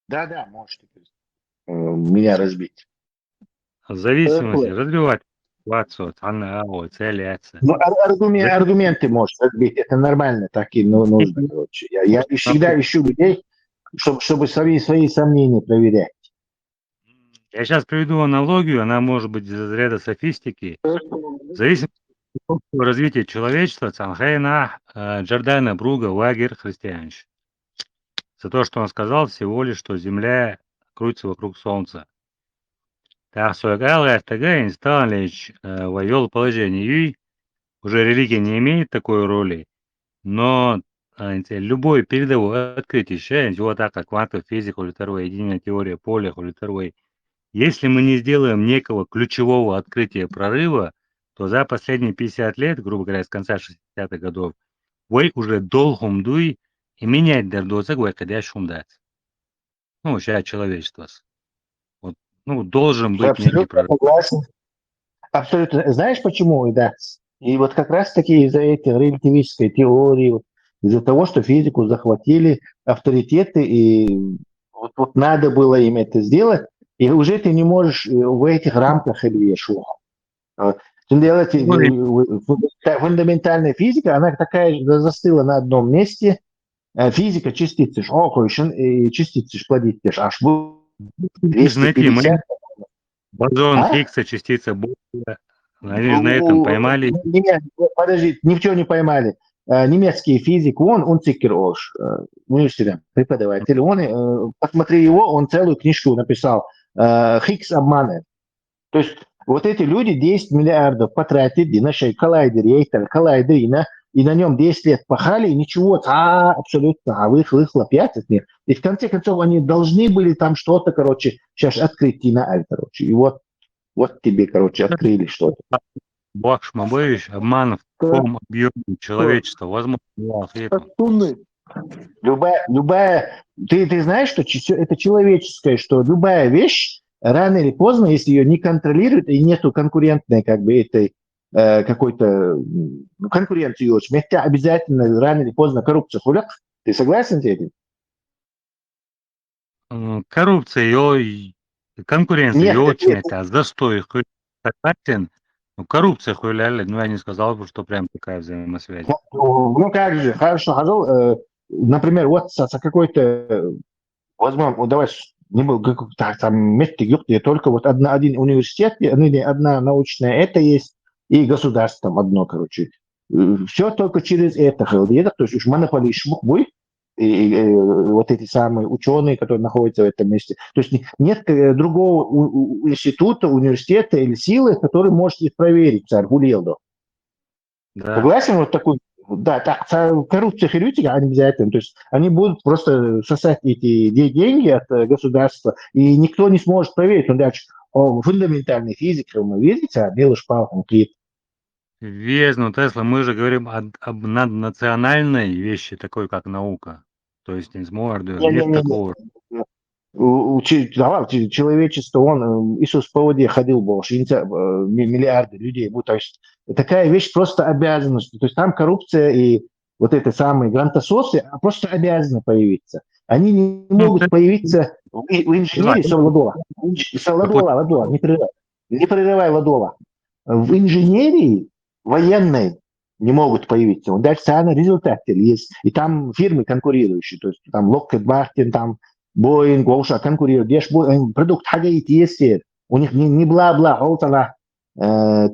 Да, можете меня разбить. Зависимости развивать целяться. Ну, аргументы может разбить, это нормально, так и нужно, короче. Я всегда ищу людей, чтобы свои сомнения проверять. Я сейчас приведу аналогию, она может быть из разряда софистики. В зависимости от развития человечества, Цанхайна, Джордана Бруга, лагерь христианщ. За то, что он сказал всего лишь, что Земля крутится вокруг Солнца. Так что ТГ Инсталич ввел положение. Уже религия не имеет такой роли, но любое передовое открытие, вот так как квантовая физика, единая теория поля, если мы не сделаем некого ключевого открытия прорыва, то за последние 50 лет, грубо говоря, с конца 60-х годов, вы уже долгом дуй и менять дердоцег, когда шумдать. Ну, сейчас человечество. Вот, должен быть некий прорыв. Согласен. Абсолютно. Знаешь почему, да? И вот как раз-таки из-за этой релятивистской теории, из-за того, что физику захватили авторитеты, и вот надо было им это сделать, и уже ты не можешь в этих рамках фундаментальная физика, она такая застыла на одном месте. Физика частицы, и частицы плодить аж 250. Бозон Хиггса, частица Бога. Они же на этом поймали. Подожди, ничего не поймали. Немецкий физик, он цикер университет, преподаватель, посмотри его, он целую книжку написал «Хиггс обманывает». То есть вот эти люди 10 миллиардов потратили на коллайдер, и на нем 10 лет пахали, и ничего, абсолютно, выхлоп нет. И в конце концов они должны были там что-то, короче, сейчас открыть короче. И вот тебе, короче, открыли что-то. Бог шмабович, обман в таком объеме человечества, возможно, любая, ты знаешь, что это человеческое, что любая вещь, рано или поздно, если ее не контролируют, и нету конкурентной, этой, какой-то конкуренции очень, это обязательно рано или поздно коррупция хулят. Ты согласен с этим? Коррупция, конкуренция очень, это застой, согласен. Коррупция хуйляли, я не сказал бы, что прям такая взаимосвязь. Ну как же, хорошо, например, вот со какой-то возьмем, вот давай, не был, так, там, метки, где только вот один университет, одна научная, это есть, и государство там одно, короче. Все только через это. То есть уж монополий шмук будет, и вот эти самые ученые, которые находятся в этом месте. То есть нет другого института, университета или силы, который может их проверить, царь Гулелдо. Да. Согласен? Вот такой, да, так, коррупция херютика, они обязательно, то есть они будут просто сосать эти деньги от государства, и никто не сможет проверить, он дальше, фундаментальной физики, видите, а делаешь палком клип. Верно, Тесла, мы же говорим об наднациональной вещи, такой как наука. То есть не сможет, нет такого. Человечество, Иисус по воде ходил больше, миллиарды людей. То есть такая вещь просто обязанность. То есть там коррупция и вот это самые грантососы просто обязаны появиться. Они не могут появиться в инженерии, Ладова, не прерывай Ладова. В инженерии военной не могут появиться. Дальше результат есть. И там фирмы конкурирующие. То есть там Lockheed Martin, там Boeing, Гоуша конкурируют. Продукт хагает есть. У них не бла-бла, олтала.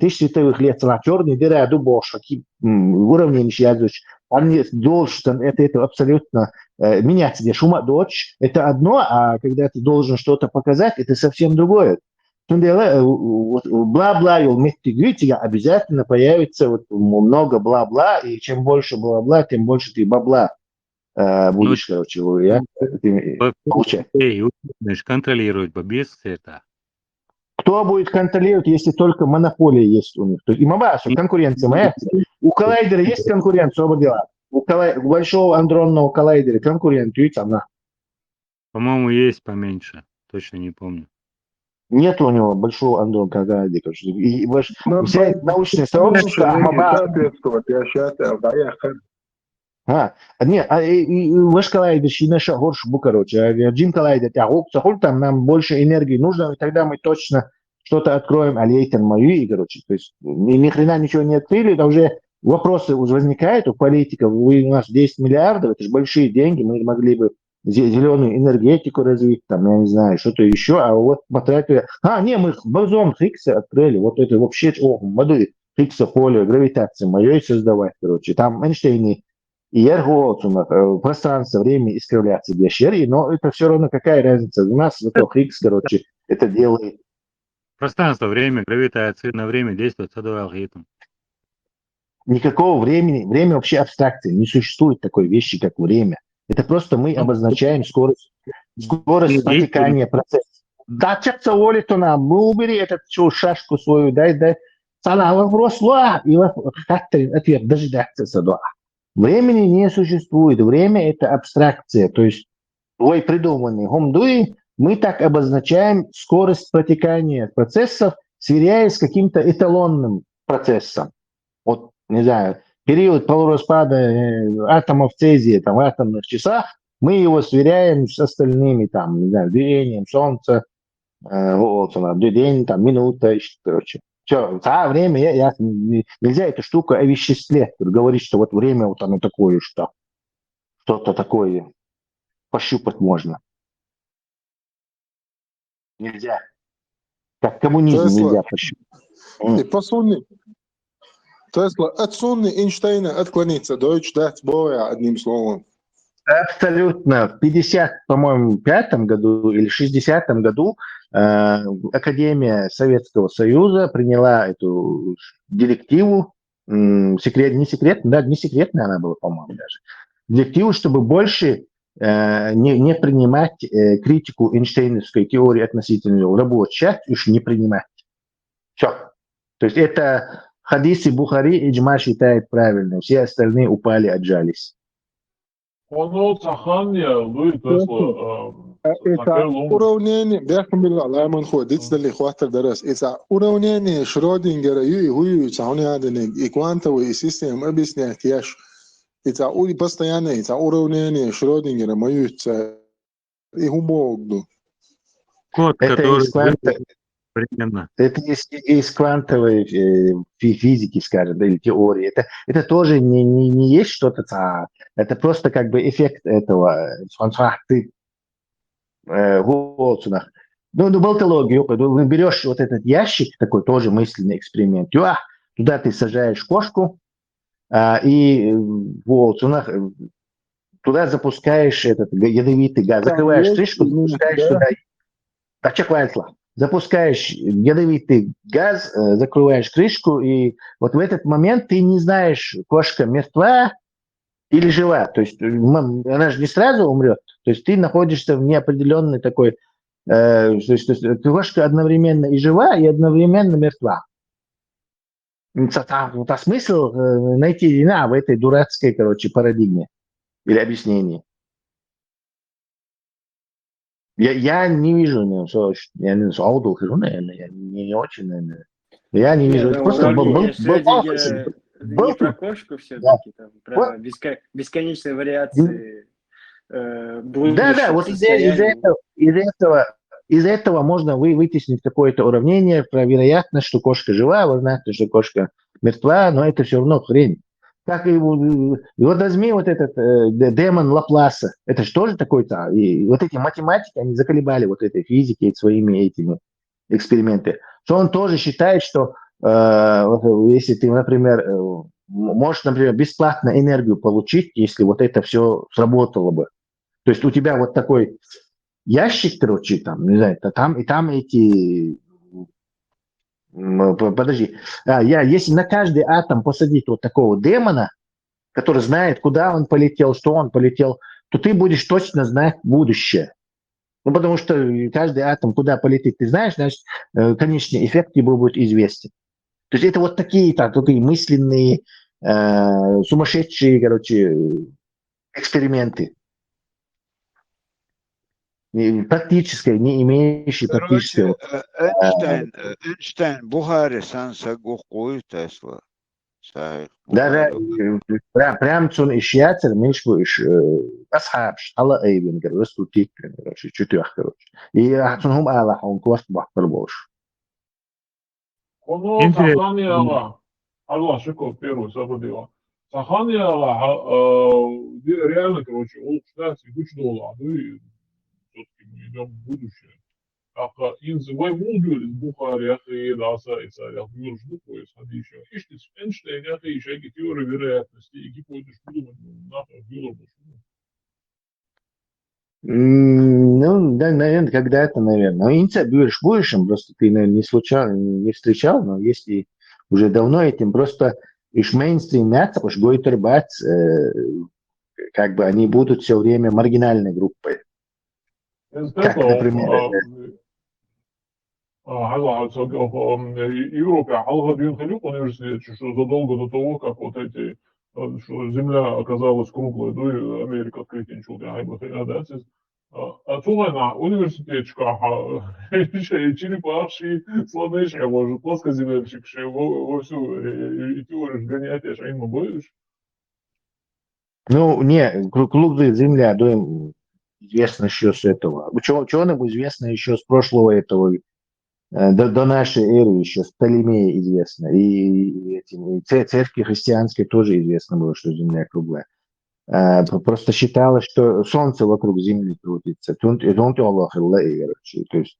Тысяч световых лет, черные дыры, а дубош, уровни не языч. Они должен, это абсолютно меняться. Где шума дочь, это одно, а когда ты должен что-то показать, это совсем другое. Бла-бла, обязательно появится вот много бла-бла, и чем больше бла-бла, тем больше ты бабла будешь, короче, получать. Контролировать без это. Кто будет контролировать, если только монополия есть у них? И мабасу, конкуренция моя. У коллайдера есть конкуренция, оба дела. У большого андронного коллайдера конкуренция, она. По-моему, есть поменьше. Точно не помню. Нет у него большого андронного коллайдера. И вся научное сообщество ваш коллайдер, наша горш короче, Джим коллайдер, там нам больше энергии нужно, и тогда мы точно что-то откроем, а лейтен мою, короче, то есть ни хрена ничего не открыли, это уже вопросы уже возникают у политиков, у нас 10 миллиардов, это же большие деньги, мы могли бы зеленую энергетику развить, там, я не знаю, что-то еще, а вот потратили, мы бозон Хиггса открыли, вот это вообще, моды Хиггса, поле, гравитации моей создавать, короче, там Эйнштейн и пространство, время искривляться для щери, но это все равно какая разница. У нас зато Хиггс, короче, это делает. Пространство, время, гравитация на время действует садовый алгоритм. Никакого времени, время вообще абстракция, не существует такой вещи, как время. Это просто мы обозначаем скорость протекания процесса. Да, чё воли то нам, убери эту шашку свою, дай, салава вросла, и ответ дожидаться садова. Времени не существует. Время – это абстракция. То есть твой придуманный гомдуи, мы так обозначаем скорость протекания процессов, сверяясь с каким-то эталонным процессом. Вот, не знаю, период полураспада атомов цезия там, в атомных часах, мы его сверяем с остальными, там, не знаю, движением Солнца, день, там, минута, короче. Все, время, нельзя эту штуку овеществлять, говорить, что вот время вот оно такое, что-то такое пощупать можно. Нельзя. Как коммунизм нельзя пощупать. И по сути, Тесла от Сонны Эйнштейна отклонится, Deutsch, das boя, одним словом. Абсолютно. В 55-м году или 60-м году Академия Советского Союза приняла эту директиву, не секретная она была, по-моему, даже, директиву, чтобы больше не принимать критику Эйнштейновской теории относительно рабочих часть, уж не принимать. Все. То есть это хадисы Бухари, Иджма считает правильным, все остальные упали, отжались. Onu Tahanya, вы Тесла, إذا أورونيني بيحكم بالله لا من خو ديتس اللي خواتر درس إذا أورونيني شرودينجر هو تعوني هذا إكوانتا وإسيستم أبيسني احتياج إذا أولي بس يعني إذا أورونيني شرودينجر ما يوت إيه موجود. Это из квантовой физики, скажем, или теории. Это тоже не есть что-то, это просто как бы эффект этого. Голцунах. Ну, болтологию, вы берешь вот этот ящик, такой тоже мысленный эксперимент, туда ты сажаешь кошку, и Голцунах туда запускаешь этот ядовитый газ, закрываешь крышку, запускаешь туда, запускаешь ядовитый газ, закрываешь крышку, и вот в этот момент ты не знаешь, кошка мертва или жива. То есть она же не сразу умрет. То есть ты находишься в неопределенной такой... то есть кошка одновременно и жива, и одновременно мертва. Это смысл найти в этой дурацкой, парадигме или объяснении. Я не вижу, я не знаю, аудио, наверное, я не очень, наверное. Я не вижу. Это просто не про кошку все-таки, там, про бесконечные вариации Да, вот из этого можно вытеснить какое-то уравнение про вероятность, что кошка жива, вероятность, что кошка мертва, но это все равно хрень. Как и вот возьми вот этот демон Лапласа, это же тоже такой-то, и вот эти математики, они заколебали вот этой физики своими этими экспериментами. Что он тоже считает, что если ты, например, можешь, например, бесплатно энергию получить, если вот это все сработало бы. То есть у тебя вот такой ящик, там, не знаю, там эти... Подожди. Если на каждый атом посадить вот такого демона, который знает, куда он полетел, что он полетел, то ты будешь точно знать будущее. Ну, потому что каждый атом куда полетит, ты знаешь, значит, конечный эффект тебе будет известен. То есть это вот такие мысленные, сумасшедшие, эксперименты. Практическое, не имеющее практического. Эйнштейн Бухари Сансагухую Тесла. Да, прям цун ищиатер, меньше будешь асхаб, шала эйвен, раскрутить, четырех, И цунхум Аллах, он кваст бахтар больше. Ono Sahanijala, Allah šiko первую sabudila. Sahanijala, реально, он считается гучнула, и все-таки мы идем в будущее. Vai mūģuļus Buhāri attīrās aicinājāt jūras dupojas hadīšā. Ištis Einsteini attīši egi teorija вероятности, egi podiš думать на биологию. Ну, да, наверное, когда-то, наверное. Но инца будешь, просто ты, наверное, не случайно, не встречал, но если уже давно этим просто иш мейнстрим мяца, уж гойтербац, как бы они будут все время маргинальной группой. Как, например... Европе Алгадин Халюк университет, что задолго до того, как вот эти, что Земля оказалась круглой, до Америка открытия ничего не отсюда на университетчиках, черепашки, слонышка, может, плоскоземельщик, во всю теорию гонять, а им боишь? Ну, не, круглая Земля, да, известно еще с этого. Ученым известно еще с прошлого этого, до нашей эры еще, с Птолемея известно. И церкви христианской тоже известно было, что Земля круглая. Просто считалось, что Солнце вокруг Земли крутится. То есть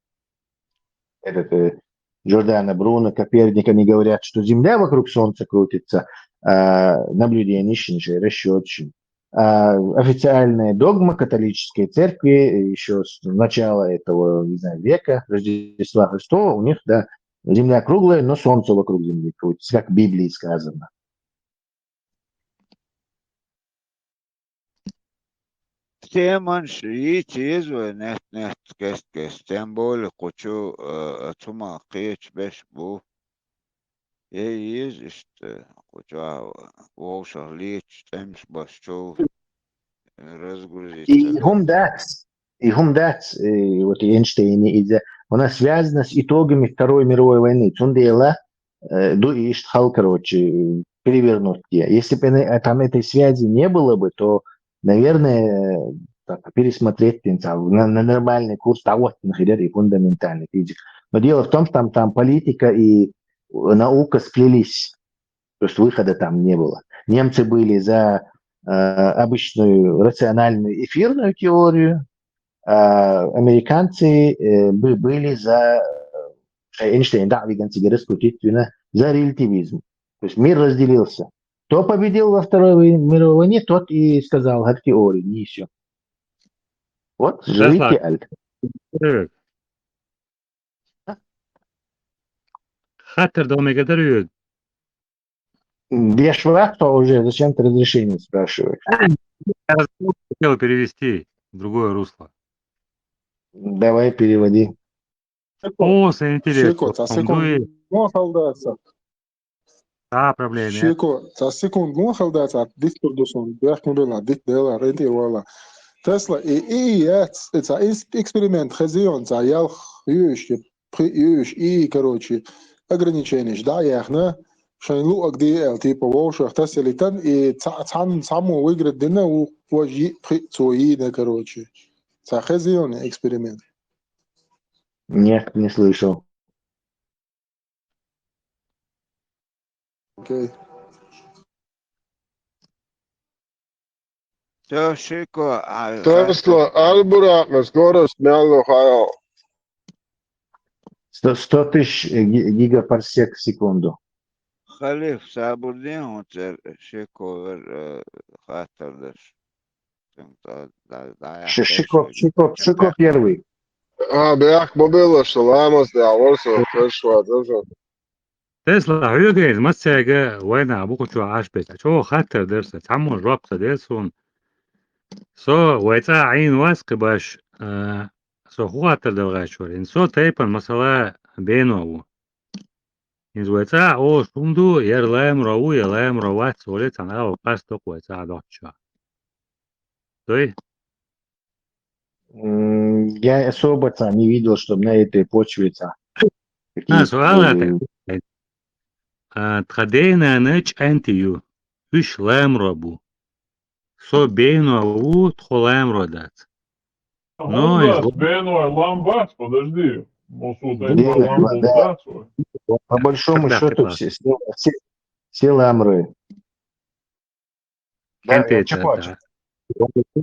этот Джордано Бруно, Коперник, они говорят, что Земля вокруг Солнца крутится, наблюдение расчетчик. Официальная догма католической церкви еще с начала этого, не знаю, века, Рождества Христова, у них, да, Земля круглая, но Солнце вокруг Земли крутится, как в Библии сказано. Тема изва нет кест тем более хочу отсума кеч беш бу есть хочу волшеб лечь темш башчу разгрузить. И Хумдац, вот Эйнштейн, она связана с итогами Второй мировой войны. Цундела, дуиштхал, перевернуть. Если бы там этой связи не было бы, то, наверное, пересмотреть на нормальный курс того, и фундаментальный физик. Но дело в том, что там политика и наука сплелись. То есть выхода там не было. Немцы были за обычную рациональную эфирную теорию, американцы были за, Эйнштейн, да, веганцы diskutiert, за релятивизм. То есть мир разделился. Кто победил во Второй мировой войне, тот и сказал, от теории, не еще. Вот, живите, Аль. Хаттер до меня дарует. Где швах-то уже, зачем ты разрешение спрашиваешь? Я хотел перевести в другое русло. Давай, переводи. О, с интересом. Šiko, tā sekunda nohaldēts. Tā problēma, ja? Šiko, tā sekunda nohaldēts ar dispurdus un bērkmurulā, dēlā, rentiolā. Tesla иец, это эксперимент хазион, за ялх, юш, и, короче, ограничения, да, яхна, шайнлу агдиэл, типа, волшах, таселитан, и цан саму выиграть дина у вожи прицуина, короче. За хазион эксперимент. Нет, не слышал. Окей. Все, Шико. Tesla, Albuquerque, скорость мелко хаял. 100 тысяч гигапарсек в секунду. Халиф, Сабурдин, Шико, Хаттердеш. Шико первый. Бях мобила, шаламас, да, ворсо, фешва, тоже. Tesla hügeiz matsega waina bukuchu ashbeta. Cho khater dersa tamun rabta dersun. So waita ain wask bash so khater dergashur. In so taypan masala beno. In waita o shundu yer laim rawu yer laim rawat solet ana qas to waita dotcha. Той Я особо не видел, чтобы на этой почве سؤال تخدينا نج أنتيو إيش لامربو سو بينو أو تخلام родат. Ну, Ламбац, Беной, Ламбац, подожди. по большому счету все ламры.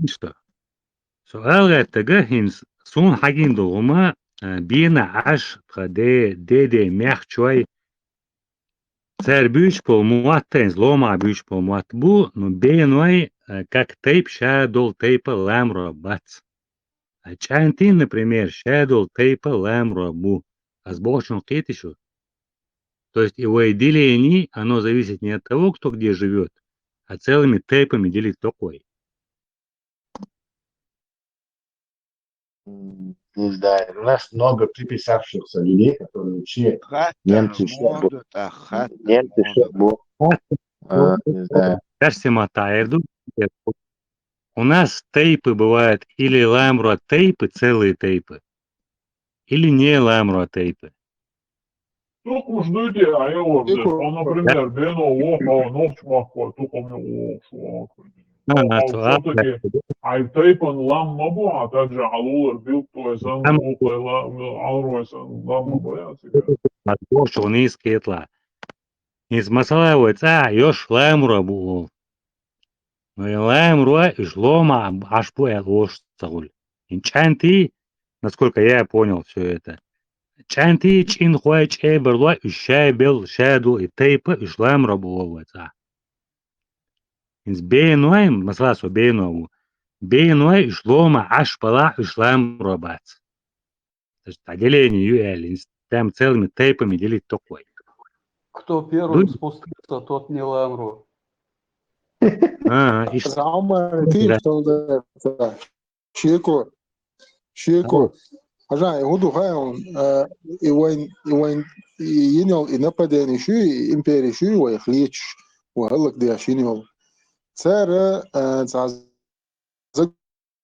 Что? سؤال تجهز سون حاجين دوما بينا عش دي ميخ شوي Царь бюч полмуат тенз лома бюч полмуат бу, но бейной как тейп шадол тейпа ламро бац. А чантин, например, шадол тейпа ламро бу. А с богом кетишу. То есть его деление, оно зависит не от того, кто где живет, а целыми тейпами делить такой. Не знаю, у нас много приписавшихся людей, которые вообще немцы не знаю. У нас тейпы бывают или ламро тейпы, целые тейпы, или не ламро тейпы. Тук уж дойти, а я вот, например, Бено Лоха, Новчмахо, тук у меня все-таки Айтейпан лам мабу, а также Алулар бил Туэсан, Алруэсан, лам мабояци. Отборчу низкий тла. Из масалавойца ёж ламро бу. Но и ламро и жлома аж поя ложь цагуль. Инчанти, насколько я понял все это. Чанти чин хуач эберло и шайбел шаду и тейпа и ламро бу. Из бейнуем, масаласу бейнуу. Бейнуй шлома аж пала и шлам робац. То есть отделение юэль, там целыми тейпами делить такой. Кто первым спустился, тот не ламру. Шико. Ажа, гуду хаон, и yinyol и нападение шу, империи шу, и хлич, وهلك دي عشينيول. Цара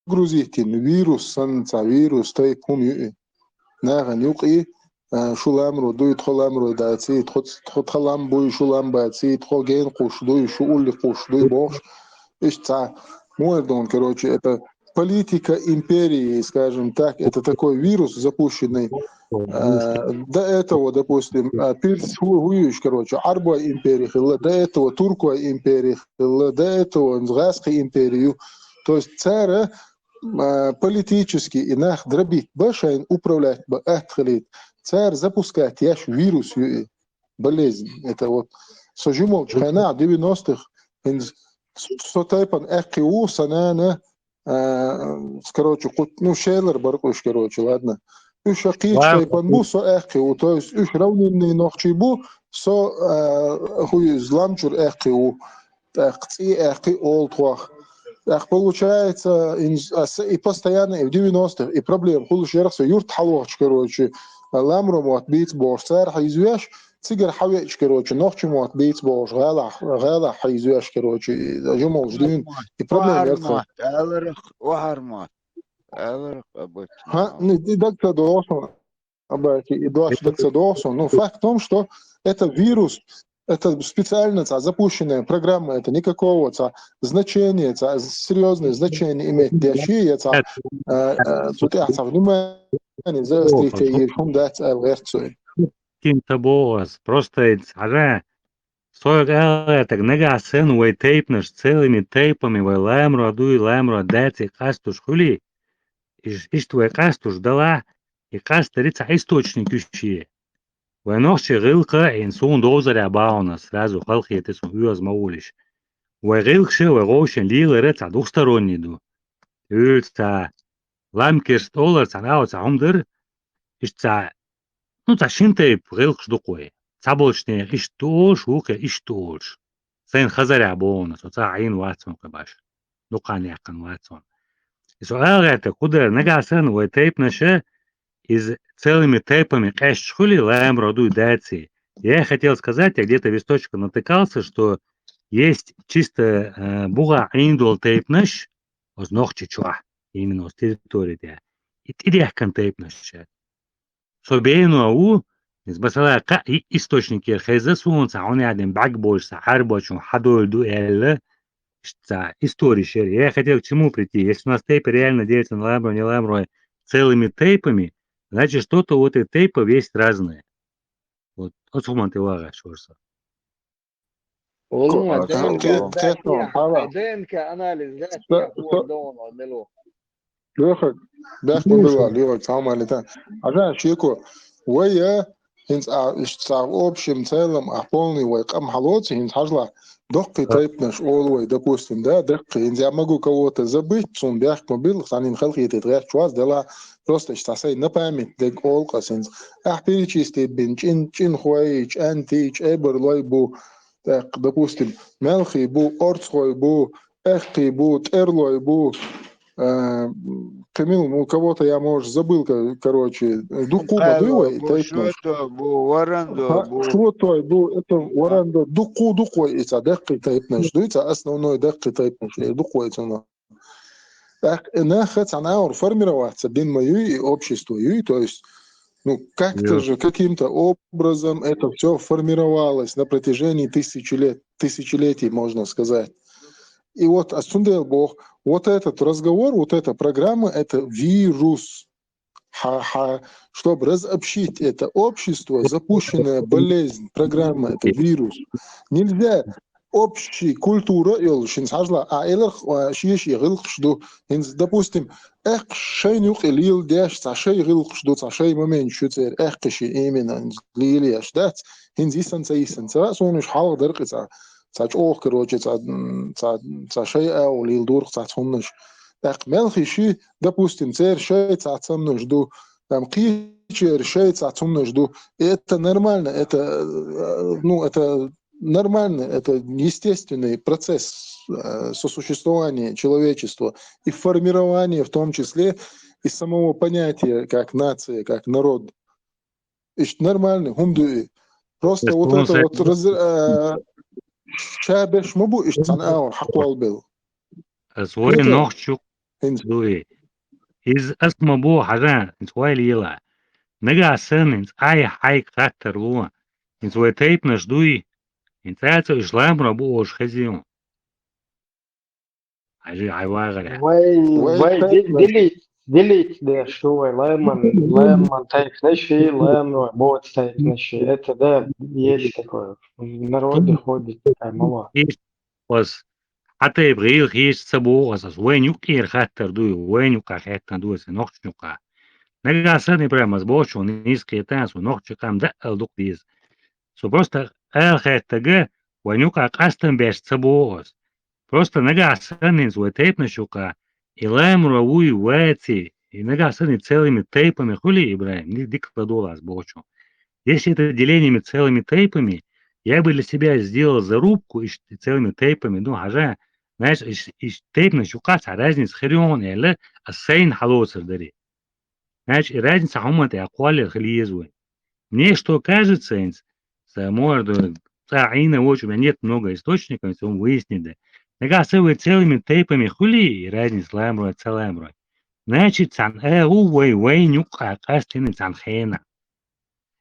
загрузитин вирус вирус тайп هم ناغن يقي شو الامر دو يدخل امر داتي تدخل ام بوي شو الام باتي تدخل جين قوش دو شو اللي قوش دو بوش ايش تاع мой короче, это политика империи, скажем так, это такой вирус запущенный. До этого, допустим, короче, Арба империя, до этого Туркия империя, до этого Нзгасская империя. То есть царь политически инах дробить башайн управлять бахтхалит. Царь запускает яш вирус болезнь. Это вот сожумал чхайна 90-х сотайпан эхкиу санана короче, ну шейлер баркуш, короче, ладно. Уж акичтайпан бу со эхкиу, то есть уж равнинный нохчибу со хуй зламчур эхкиу. Эхци эхки олтвах. Получается, и постоянно, и в 90-х, и проблем. Хулш ярхса юрт халвач, короче. Ламрому отбить бош. Царь хайзуяш, цигар хавеч, короче. Нохчему отбить бош. Гала хайзуяш, короче. Жумал ждин. И проблем ярхса. وحرمات أورق Ха, и дальше досон. Абаки, и дальше досон. Ну, факт в том, что это вирус, это специально запущенная программа, это никакого значения, серьезное значение имеет. Дящие, тут я внимание заострите и шум дать верцию. Кинта боас, просто ара. Сорок так нега сен уэй тейпнеш целыми тейпами вай лаймро дати кастуш хули. Иш твой кастуш дала и кастарица источник ищи. ونوخش غلقة إنسون دوزر عباونا سразу خلقية تسون هيوز مولش وغلقش وغوشن ليلة رتع دوستروني دو يلتا لامكش دولار تعناو تعمدر إشتا ну та шинтей غلقش دوقوي تعبولشني إش توش وكا إش توش سين خزر عباونا سو عين واتسون كباش دوقان يقن واتسون سؤال غيرتا قدر نقاسن وتيب نشه из целыми тейпами кэш-шхули лаем роду дати. Я хотел сказать, я где-то весточка натыкался, что есть чисто буга индул тейпнаш, ознох чичуа, именно с территории. И тиряхкан тейпнаш. Собейну ау, из басала и источники хэза сунца, он ядем багбольш, сахарбочун, хадоль ду элле, истории шери. Я хотел к чему прийти. Если у нас тейпы реально делятся на ламбро, не ламбро, целыми тейпами, значит, что-то у этой тейпов есть разное. Вот сумма ты лагаешь, Орса. والله ДНК анализ ذاتي دون عملوه لوخك باش مبلغ ليو تعمل لتا عشان شيكو ويا هنس اشتاق общем целом полный вайкам халоци хинс хажла докки тейпнаш олвей допустим да докки я могу кого-то забыть сум бях мобил санин халки тетрях чуаз дела просто штасай на память дек олка синс перечислить чин хуайч антич эберлой бу так допустим мелхи бу орцхой бу эхти бу терлой бу Камил, ну кого-то я, может, забыл, короче, Дукуба было, что то это Варанда, Дуку, это декки тайпнеш, это основной декки тайпнеш, Дуку это оно. Так, нахать она формироваться бин мою и общество, то есть, ну, как-то же, каким-то образом это все формировалось на протяжении тысячелетий, можно сказать. И вот Асундел Бог, вот этот разговор, вот эта программа, это вирус. Чтобы разобщить это общество, запущенная болезнь, программа, это вирус. Нельзя общей культуры, допустим, шейнюк илил деш, цашей гилхшду, цашей момент шуцер, эхкши именно, лилияш, дать, инзисанца, сонуш хал дыркица. Цач ох, короче, цашей ау лил дурх, цацхунныш. Так, мелхиши, допустим, цер шей цацамныш ду, там кичер шей цацумныш ду. Это нормально, это, ну, это нормально, это естественный процесс сосуществования человечества и формирования, в том числе, и самого понятия, как нация, как народ. И нормально, хумдуи. Просто вот это вот... شابش مو بو اشتناو حقوال بيل سوي نوخشو دوي إز اسمه بو حزان سوي ليلا نجا سن أي حي كاتر لوا سوي تيب نشدوي تعرف إسلام ربو وش خزيون عجي عواغرة وي ديليت ده شوي لما تايب نشي لما بوت تايب نشي это да есть такое народ ходит такая мало was حتى يبغي خيش سبو أساس وين يكير خاطر دوي وين يقع خاطر دوي سنوخش نقع نجا سني برا مزبوط ونيس كيتاس ونوخش كام دقل دوك ديز سو просто خاطر وين يقع قاستن بيش سبوغس просто нога сани свой тейп шука и лайм ровуй вати и нога сани целыми тейпами хули Ибраим не дикладолас бочу. Если это делениями целыми тейпами, я бы для себя сделал зарубку и целыми тейпами, ну, хажа, знаешь, тейп на шука разница хрен или ассейн халосер дари. Знаешь, и разница хумат и аквали хлиезвы. Мне что кажется, может, Аина, у меня нет много источников, если он выяснит, да. Нога целыми тейпами хули и разница лаймро, целаймро. Значит, цан уэй нюка, кастины цан хена.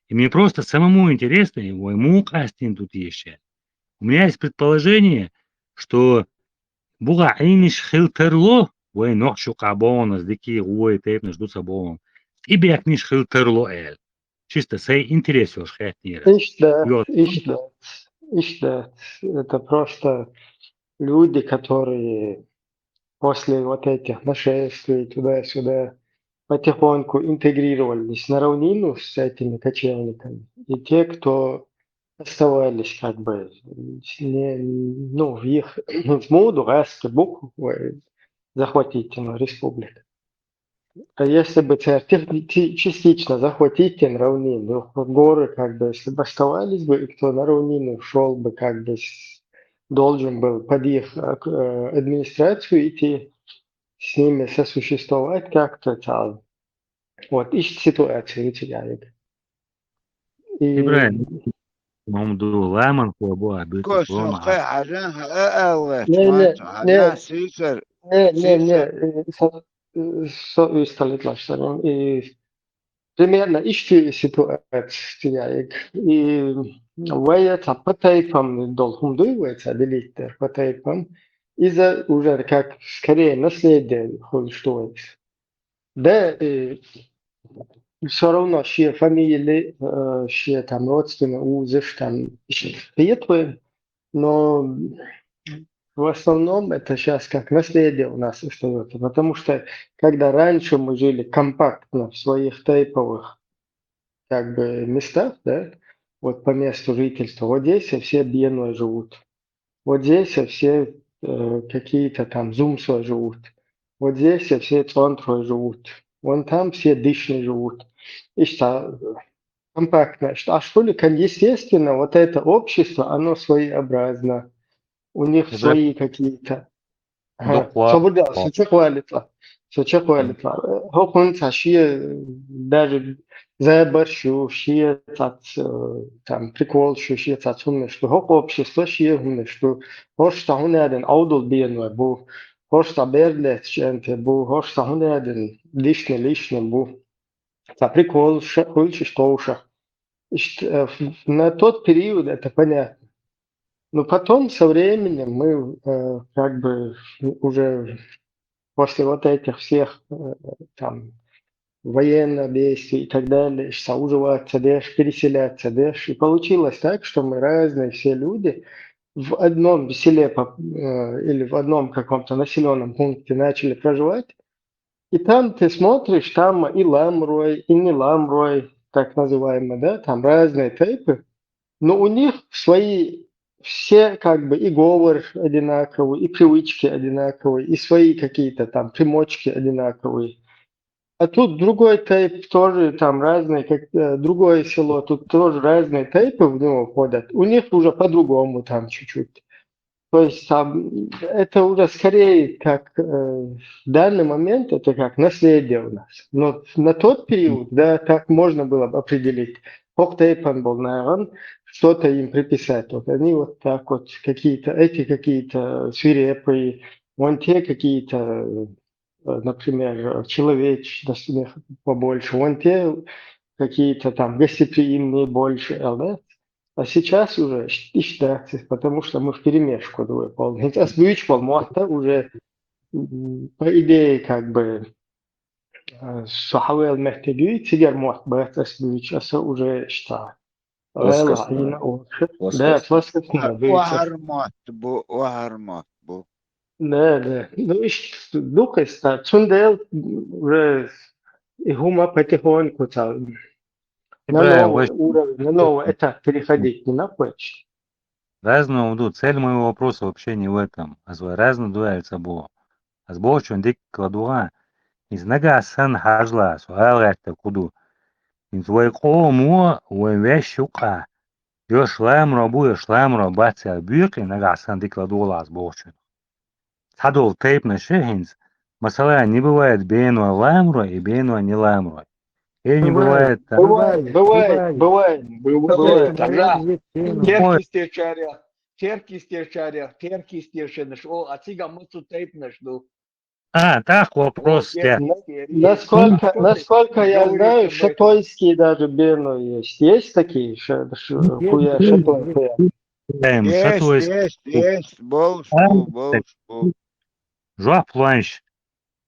И мне просто самому интересно, ему кастин тут еще. У меня есть предположение, что буга иниш хилтерло, уэй нохшу кабонас, дики уэй тейп ждут собой. И бякниш хилтерло эль. Чисто сей интерес уж хэтнира. Ишда. Это просто люди, которые после вот этих нашествий туда-сюда потихоньку интегрировались на равнину с этими кочевниками. И те, кто оставались как бы в их в моду букву захватить республику. А если бы частично захватить равнину, горы как бы, если бы оставались бы, и кто на равнину шел бы, как бы должен был под их администрацию идти, с ними сосуществовать как-то там. Вот, ищет ситуацию, вытягивает. Ибраим, мамду лайман хуабуа бюти كوسو قي حاجة أول Не, حاجة سيكر Исталитлаштарым. И примерно ищу ситуацию. И ваяца по тайпам должен дуется делиттер по тайпам. Из-за уже как скорее наследие что да все равно все фамилии, все там родственные узы, там приятные, но в основном это сейчас как наследие у нас остается, потому что когда раньше мы жили компактно в своих тейповых как бы местах, да, вот по месту жительства, вот здесь все бьеной живут, вот здесь все какие-то там зумсо живут, вот здесь все цонтрой живут, вон там все дышны живут. И что компактно. А что ли, естественно, вот это общество, оно своеобразно. У них свои какие-то. Свобода, все хвалится. Хохунца, даже за борщу, там прикол, что умный, что общество, умный, что что он один аудул бедный был, что берлет, был, что он один лишний был. Это прикол, что ушах. На тот период это понятно. Но потом со временем мы как бы уже после вот этих всех там военных действий и так далее, соуживаться, переселяться, и получилось так, что мы разные все люди в одном селе или в одном каком-то населенном пункте начали проживать, и там ты смотришь, там и ламрой, и не ламрой, так называемые, да, там разные тейпы, но у них свои все как бы и говор одинаковый, и привычки одинаковые, и свои какие-то там примочки одинаковые. А тут другой тейп тоже там разные, как другое село, тут тоже разные тейпы в него входят. У них уже по-другому там чуть-чуть. То есть там это уже скорее как в данный момент это как наследие у нас. Но на тот период, да, так можно было бы определить. Хоктейпан был, наверное, что-то им приписать. Вот они вот так вот эти какие-то свирепые, вон те какие-то, например, человечностных побольше, вон те какие-то там гостеприимные больше, да? А сейчас уже ищдаться, потому что мы вперемешку двое полные. Асбюич полмуахта уже по идее как бы сухавел мехтегюй, тигер муахт бэт асбюич, аса уже что. Плоскостная. Да, плоскостная. وهرمات بو Да. Ну, духость-то, цундел уже и гума потихоньку-то на Бля, новый уровень, на новый этап переходить не хочешь. разного ду. Цель моего вопроса вообще не в этом. А свой разно дуается бо. А сбо чон дик кладуа. Из нага сан хажла. Суал это куду. Из свой кому уй вещука. Шлам робаця бюки нага сан дик кладуа сбо чон. Тадол тейп на шехинс. Масала не бывает бейну ламро и бейну не ламро. И не бывает Бывает. Ага. такое. Терки стерчаря, о, а цыга мыцу тейпнешь, ну. Так вопрос стоит. Насколько я знаю, шатойские даже бену есть. Есть такие, хуя, шатой, хуя. Есть, болшку. Жуа планш.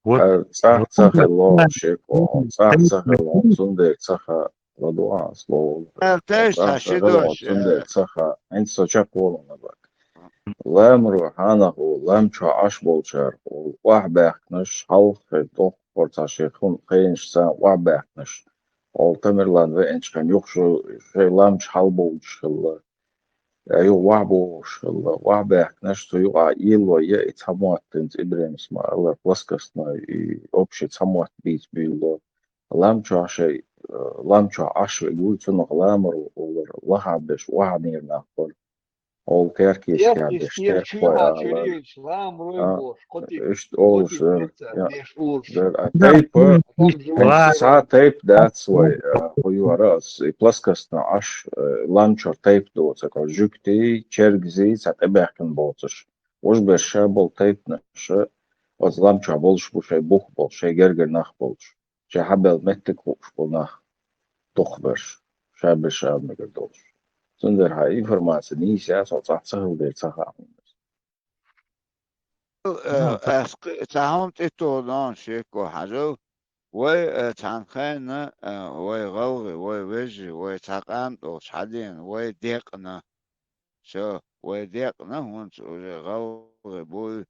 Вот. Цах ло шеко, цах ло цунде цаха ладуа слово. Цах ло цунде цаха энсо чаколо набак. Ламру ханаху ламча аш болчар. Вах бахнаш халх тох порца шехун خينش سا واه بحنش. Ол тамерлан ве энч кан юхшу шей ламч халболч хилла. ايوه وعبه نشتو يقع يلو يا اتساموات تنز ابراهيم اسمع الله بلسكسنا اوبشي تساموات بيت بيلو لامچو عشي لامچو عشو يقول تنو غلامر الله بش وعنير ناقل ол теркис кядеш теркой алар ишт олш тейп са тейп дат свой хуюарас и плоскостно аш ланчор тейп доца ка жукти чергзи сат эбехкен болцш уж беша бол тейп наш az ламчо болш бушай бух бол шей гергер нах болш ше хабел меттек бол нах тохбеш шабеша мегер долш zonder haar informatie niet zelfs als dat ze gebeurd zou gaan. تعاونت اتولان شيكو حاجو وي تانخين وي غلغي وي وجي وي تاقام دوش حدين وي ديقنا شو وي ديقنا هونس غلغي بوي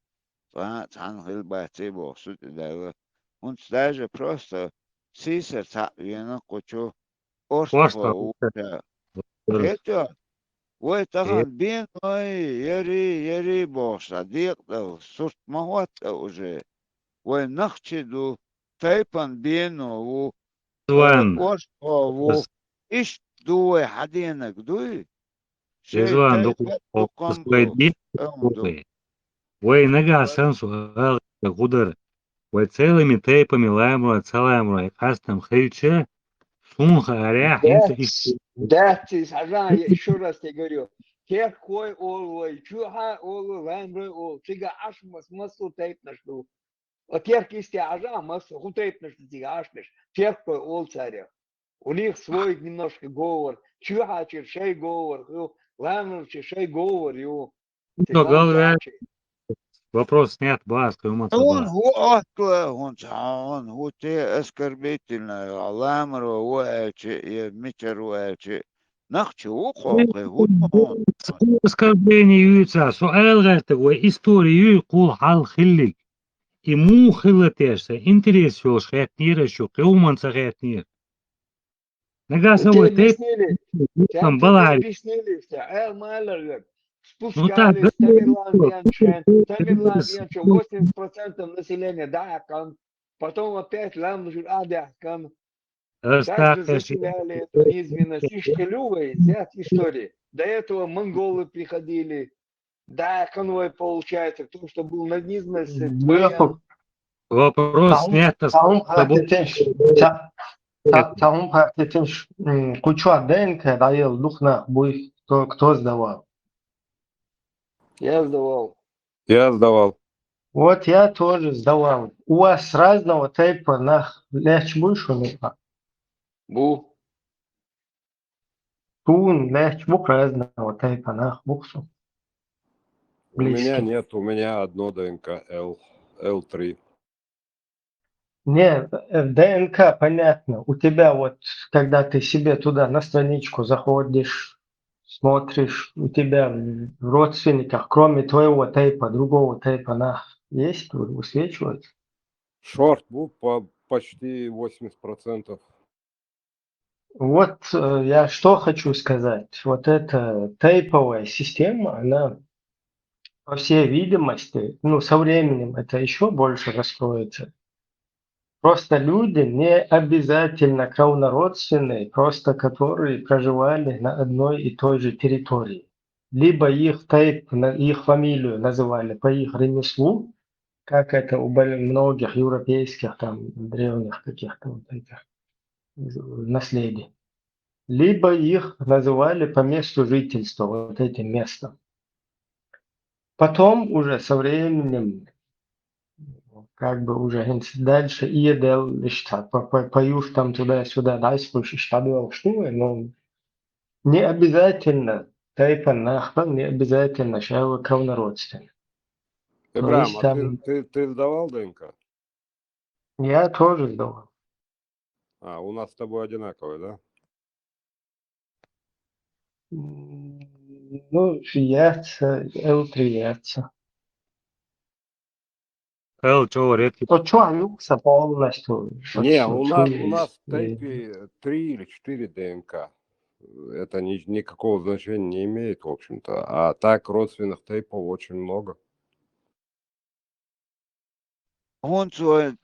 تانخيل باتي بوخسوت داوه هونس داجه просто سيسر تاقينا قوچو أرسطو это وي تغن بين يري بوش صديق دو صرت موت уже وي نخشدو تايبان بينو و إيش دوي حدينك دوي شيء تايب وي نجا سنسو قدر وي целыми тейпами лаймро целаймро и кастом хильче сунха арях Датис, ага, я еще раз тебе говорю. Тех кой олой, чуха олой, ламрой ол, чига аш масу тейп нашу. А тех кисти ага, масу хутейп нашу тига ашнеш. Тех кой ол царя. У них свой немножко говор. Чуха чершей говор, ламрой чершей говор, ю. Вопрос снят, бас, он те оскорбительно, ламру, уэчи, митер уэчи. Нахчу, оскорбление юйца, суал гартагой историю кул хал хиллик. И му хиллатешься, интерес шош хэтнир, шо кеуман сагэтнир. Нагаса вот тейп, там балай. Спускались, Тамерлан Янчен, 80% населения Дакан, потом опять Ламжур Адакан. Так же заселяли эту низменность. Ишкалювы, взять истории. До этого монголы приходили. Дакановой получается, кто что был на низменности. Вопрос снят. Там кучу ДНК даел духна бой, кто сдавал. Я сдавал. Вот я тоже сдавал. У вас разного тейпа нах легче будешь у меня? Бу. Тун легче бук разного тейпа нах буксу. У меня нет, у меня одно ДНК L3. Нет, ДНК понятно. У тебя вот, когда ты себе туда на страничку заходишь, смотришь, у тебя в родственниках, кроме твоего тейпа, другого тейпа, есть, высвечивается? Шорт был почти 80%. Вот я что хочу сказать. Вот эта тейповая система, она, по всей видимости, со временем это еще больше раскроется. Просто люди не обязательно кровнородственные, просто которые проживали на одной и той же территории. Либо их тейп, их фамилию называли по их ремеслу, как это у многих европейских, древних каких-то вот этих наследий. Либо их называли по месту жительства, вот этим местом. Потом уже со временем, как бы уже дальше иедел, поюш там туда-сюда, дальше штабил, но не обязательно тайпа нахпа, не обязательно шава кровнородственный. То Ибрам, есть а там ты сдавал ДНК? я тоже сдавал. А, у нас с тобой одинаковые, да? Ну, яйца, L3 яйца. Эл, чего, редкий? То что, Алюкса полностью? Не, у нас в тейпе 3 или 4 ДНК. Это никакого значения не имеет, в общем-то. А так родственных тейпов очень много. Он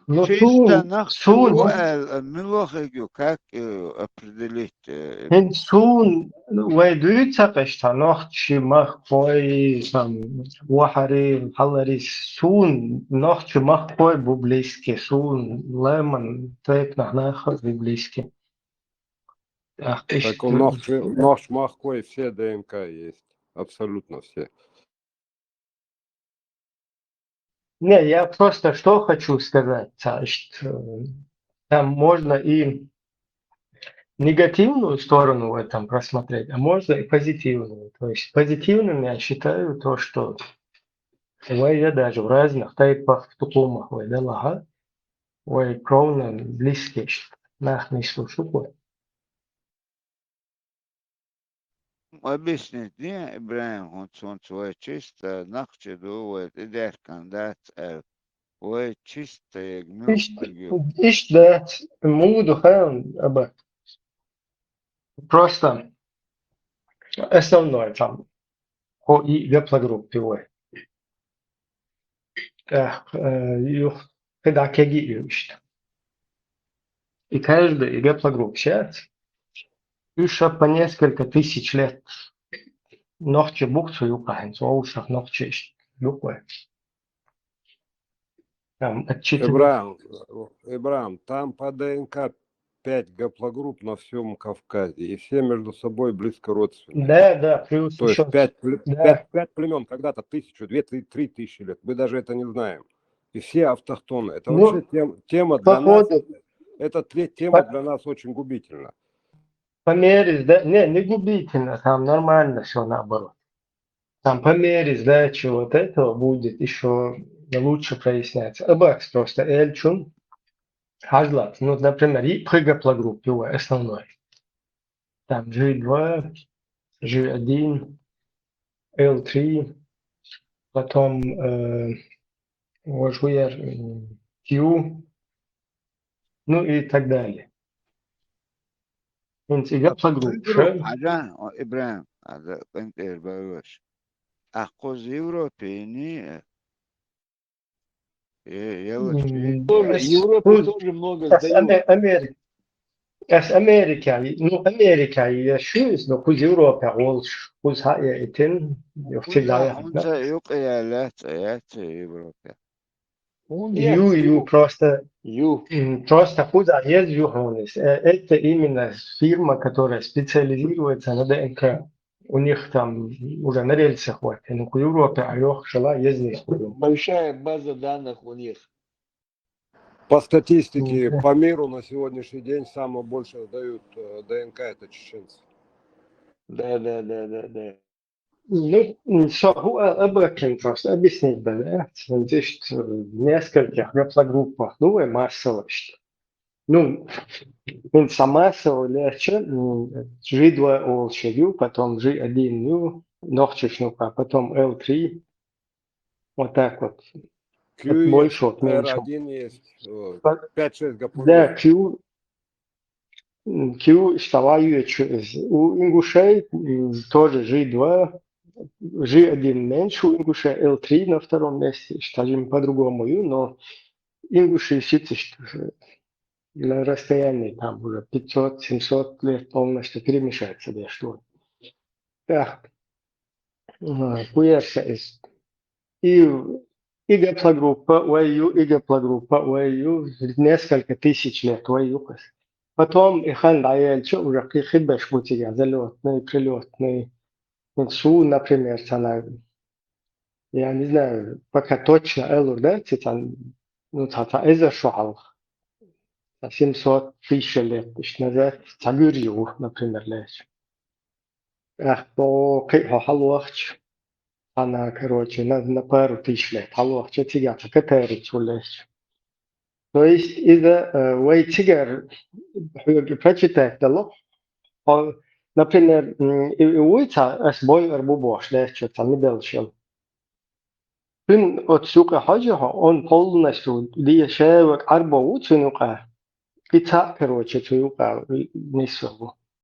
Ну, чисто Сун, милохигю, как определить? Сун, ويدويتsa قشطة نوختشي مخوي وحري حلري سون نوختشي مخوي بوبليسكي سون لمن تيب نحناخر بوبليسكي Так у нож махкой все ДНК есть. Абсолютно все. Не, я просто что хочу сказать, что там можно и негативную сторону в этом просмотреть, а можно и позитивную. То есть позитивным я считаю то, что я даже в разных тайпах тукумах да, кровно близкие, нахуй слушаю. Объяснить, не, Ибраим, он свой чисто, нахче дует, и дер кандидат, ой, чисто, Иш да, муду хан, аба. Просто основной там, и веб-группе, когда кеги işte. И каждый веб-групп общается, еще по несколько тысяч лет. Ногче буксу юкаем, so ушах ногче юкаем. Там от 4. Ибрам, там по ДНК 5 гаплогрупп на всем Кавказе, и все между собой близко родственные. Да, плюс То есть еще. 5 племен когда-то 1000, 2000, 3000 лет. Мы даже это не знаем. И все автохтоны. Это вообще тема для нас. Это тема для нас очень губительна. Померить, да? Не губительно, там нормально все наоборот. Там по мере сдачи вот этого будет еще лучше проясняться. Абакс просто Эльчун, Хажлат, например, и прыгаплогрупп его основной. Там G2, G1, L3, потом Q, и так далее. Гаплогрупп. Аджан, Ибраим, انت باش اخوز европейни Европе тоже много сдает. Америка yaşıyoruz, но kuz Avrupa olmuş, kuz hayatin yoksulluğa. انت يوق ايالات европе. Просто куда ездил это именно фирма, которая специализируется на ДНК. У них там уже на рельсах хватит, но в Европе шла ездить. Большая база данных у них. По статистике, по миру на сегодняшний день самое больше сдают ДНК это чеченцы. Да. Что обратим просто объяснить, да? Здесь в нескольких гаплогруппах, массово, что Ну, информация легче, G2 All потом G1 New, Норчичнука, потом L3. Вот так вот. Q От есть, больше, от меньше. R1 есть, вот, По- 5-6 гапонов. Да, Q вставаю у ингушей тоже G2, G1 меньше у ингушей, L3 на втором месте, скажем по-другому, но ингуши сидят на расстоянии там уже 500-700 лет полностью перемешается, да что. Так, хуярся есть. И гаплогруппа ОАЮ, и гаплогруппа ОАЮ несколько тысяч лет ОАЮ. Потом их дальше уже хибеш бутига, залетный, прилетный. Шу, например, она, я не знаю, пока точно Элур, да, там, ну, это Эзер Шуал, 700 тысяч лет, назад, Цагюрью, например, лечь. Ах, по Халуахч, она, короче, на пару тысяч лет, Халуахч, тига, катеры чулечь. То есть, из-за Уэйтигер, прочитать дало, например, Уица, сбой арбубош, лечь, там не белчил. Gün otsuka hocaha он полностью дешевок арбоу цунука. Кица, короче, цунука несу.